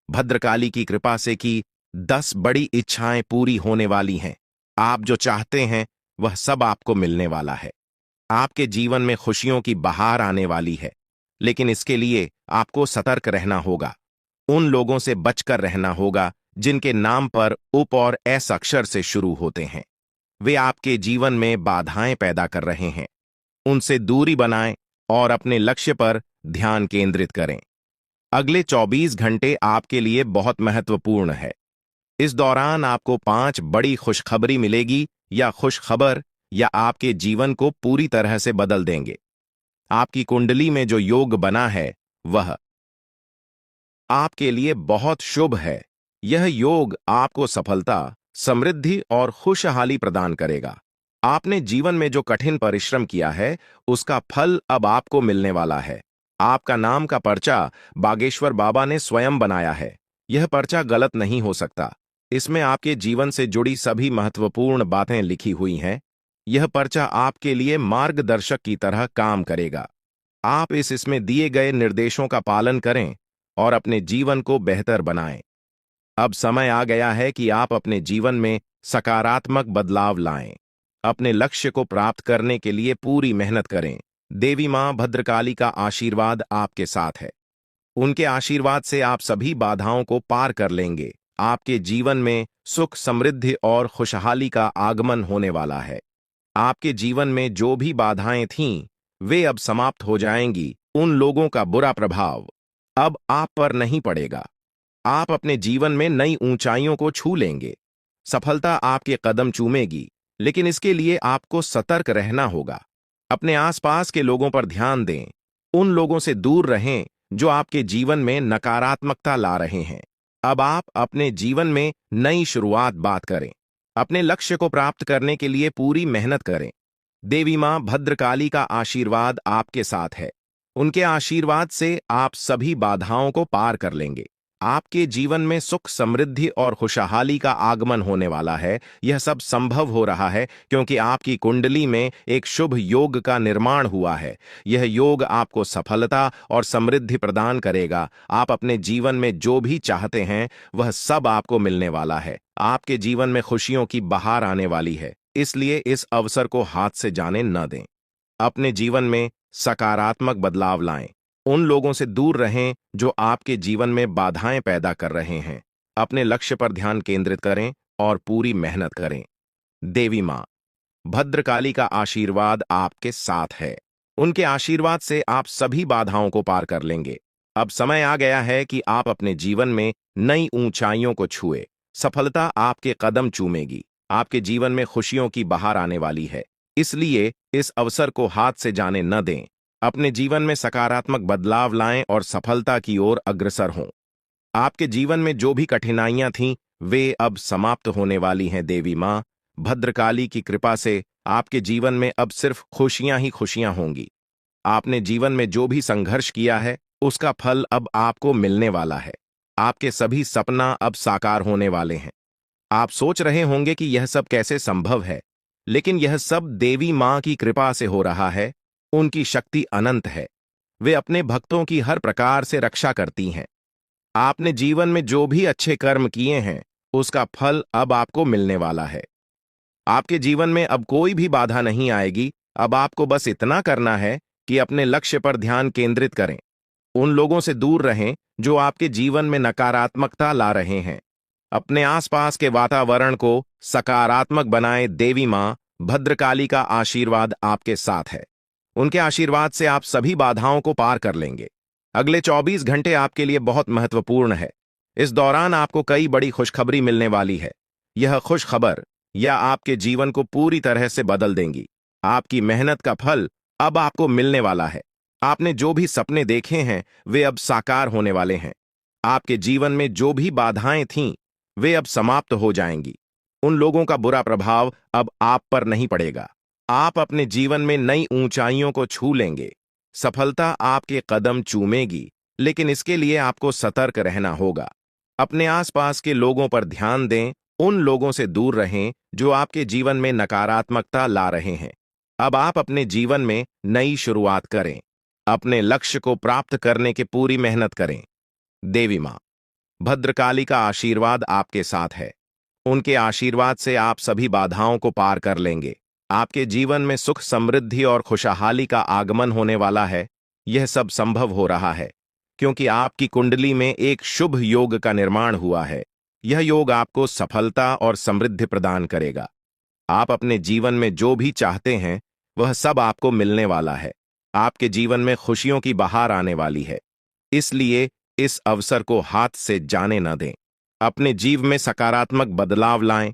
भद्रकाली की कृपा से की 10 बड़ी इच्छाएं पूरी होने वाली हैं। आप जो चाहते हैं वह सब आपको मिलने वाला है। आपके जीवन में खुशियों की बहार आने वाली है, लेकिन इसके लिए आपको सतर्क रहना होगा। उन लोगों से बचकर रहना होगा जिनके नाम पर उप और एस अक्षर से शुरू होते हैं। वे आपके जीवन में बाधाएं पैदा कर रहे हैं। उनसे दूरी बनाएं और अपने लक्ष्य पर ध्यान केंद्रित करें। अगले 24 घंटे आपके लिए बहुत महत्वपूर्ण है। इस दौरान आपको 5 बड़ी खुशखबरी मिलेगी या खुशखबर या आपके जीवन को पूरी तरह से बदल देंगे। आपकी कुंडली में जो योग बना है वह आपके लिए बहुत शुभ है। यह योग आपको सफलता, समृद्धि और खुशहाली प्रदान करेगा। आपने जीवन में जो कठिन परिश्रम किया है उसका फल अब आपको मिलने वाला है। आपका नाम का पर्चा बागेश्वर बाबा ने स्वयं बनाया है। यह पर्चा गलत नहीं हो सकता। इसमें आपके जीवन से जुड़ी सभी महत्वपूर्ण बातें लिखी हुई हैं। यह पर्चा आपके लिए मार्गदर्शक की तरह काम करेगा। आप इसमें दिए गए निर्देशों का पालन करें और अपने जीवन को बेहतर बनाएं। अब समय आ गया है कि आप अपने जीवन में सकारात्मक बदलाव लाएं। अपने लक्ष्य को प्राप्त करने के लिए पूरी मेहनत करें। देवी मां भद्रकाली का आशीर्वाद आपके साथ है। उनके आशीर्वाद से आप सभी बाधाओं को पार कर लेंगे। आपके जीवन में सुख, समृद्धि और खुशहाली का आगमन होने वाला है। आपके जीवन में जो भी बाधाएं थीं, वे अब समाप्त हो जाएंगी। उन लोगों का बुरा प्रभाव अब आप पर नहीं पड़ेगा। आप अपने जीवन में नई ऊंचाइयों को छू लेंगे। सफलता आपके कदम चूमेगी, लेकिन इसके लिए आपको सतर्क रहना होगा। अपने आसपास के लोगों पर ध्यान दें। उन लोगों से दूर रहें जो आपके जीवन में नकारात्मकता ला रहे हैं। अब आप अपने जीवन में नई शुरुआत बात करें। अपने लक्ष्य को प्राप्त करने के लिए पूरी मेहनत करें। देवी मां भद्रकाली का आशीर्वाद आपके साथ है। उनके आशीर्वाद से आप सभी बाधाओं को पार कर लेंगे। आपके जीवन में सुख, समृद्धि और खुशहाली का आगमन होने वाला है। यह सब संभव हो रहा है क्योंकि आपकी कुंडली में एक शुभ योग का निर्माण हुआ है। यह योग आपको सफलता और समृद्धि प्रदान करेगा। आप अपने जीवन में जो भी चाहते हैं वह सब आपको मिलने वाला है। आपके जीवन में खुशियों की बहार आने वाली है, इसलिए इस अवसर को हाथ से जाने न दें। अपने जीवन में सकारात्मक बदलाव लाएं। उन लोगों से दूर रहें जो आपके जीवन में बाधाएं पैदा कर रहे हैं। अपने लक्ष्य पर ध्यान केंद्रित करें और पूरी मेहनत करें। देवी मां भद्रकाली का आशीर्वाद आपके साथ है। उनके आशीर्वाद से आप सभी बाधाओं को पार कर लेंगे। अब समय आ गया है कि आप अपने जीवन में नई ऊंचाइयों को छुए। सफलता आपके कदम चूमेगी। आपके जीवन में खुशियों की बहार आने वाली है, इसलिए इस अवसर को हाथ से जाने न दें। अपने जीवन में सकारात्मक बदलाव लाएं और सफलता की ओर अग्रसर हों। आपके जीवन में जो भी कठिनाइयां थीं, वे अब समाप्त होने वाली हैं। देवी मां भद्रकाली की कृपा से आपके जीवन में अब सिर्फ खुशियां ही खुशियां होंगी। आपने जीवन में जो भी संघर्ष किया है उसका फल अब आपको मिलने वाला है। आपके सभी सपना अब साकार होने वाले हैं। आप सोच रहे होंगे कि यह सब कैसे संभव है, लेकिन यह सब देवी मां की कृपा से हो रहा है। उनकी शक्ति अनंत है। वे अपने भक्तों की हर प्रकार से रक्षा करती हैं। आपने जीवन में जो भी अच्छे कर्म किए हैं उसका फल अब आपको मिलने वाला है। आपके जीवन में अब कोई भी बाधा नहीं आएगी। अब आपको बस इतना करना है कि अपने लक्ष्य पर ध्यान केंद्रित करें। उन लोगों से दूर रहें जो आपके जीवन में नकारात्मकता ला रहे हैं। अपने आसपास के वातावरण को सकारात्मक बनाएं। देवी मां भद्रकाली का आशीर्वाद आपके साथ है। उनके आशीर्वाद से आप सभी बाधाओं को पार कर लेंगे। अगले 24 घंटे आपके लिए बहुत महत्वपूर्ण है। इस दौरान आपको कई बड़ी खुशखबरी मिलने वाली है। यह खुशखबर या आपके जीवन को पूरी तरह से बदल देंगी। आपकी मेहनत का फल अब आपको मिलने वाला है। आपने जो भी सपने देखे हैं वे अब साकार होने वाले हैं। आपके जीवन में जो भी बाधाएं थीं वे अब समाप्त हो जाएंगी। उन लोगों का बुरा प्रभाव अब आप पर नहीं पड़ेगा। आप अपने जीवन में नई ऊंचाइयों को छू लेंगे। सफलता आपके कदम चूमेगी, लेकिन इसके लिए आपको सतर्क रहना होगा। अपने आसपास के लोगों पर ध्यान दें। उन लोगों से दूर रहें जो आपके जीवन में नकारात्मकता ला रहे हैं। अब आप अपने जीवन में नई शुरुआत करें। अपने लक्ष्य को प्राप्त करने की पूरी मेहनत करें। देवी मां भद्रकाली का आशीर्वाद आपके साथ है। उनके आशीर्वाद से आप सभी बाधाओं को पार कर लेंगे। आपके जीवन में सुख, समृद्धि और खुशहाली का आगमन होने वाला है। यह सब संभव हो रहा है क्योंकि आपकी कुंडली में एक शुभ योग का निर्माण हुआ है। यह योग आपको सफलता और समृद्धि प्रदान करेगा। आप अपने जीवन में जो भी चाहते हैं वह सब आपको मिलने वाला है। आपके जीवन में खुशियों की बहार आने वाली है। इसलिए इस अवसर को हाथ से जाने न दें। अपने जीवन में सकारात्मक बदलाव लाएं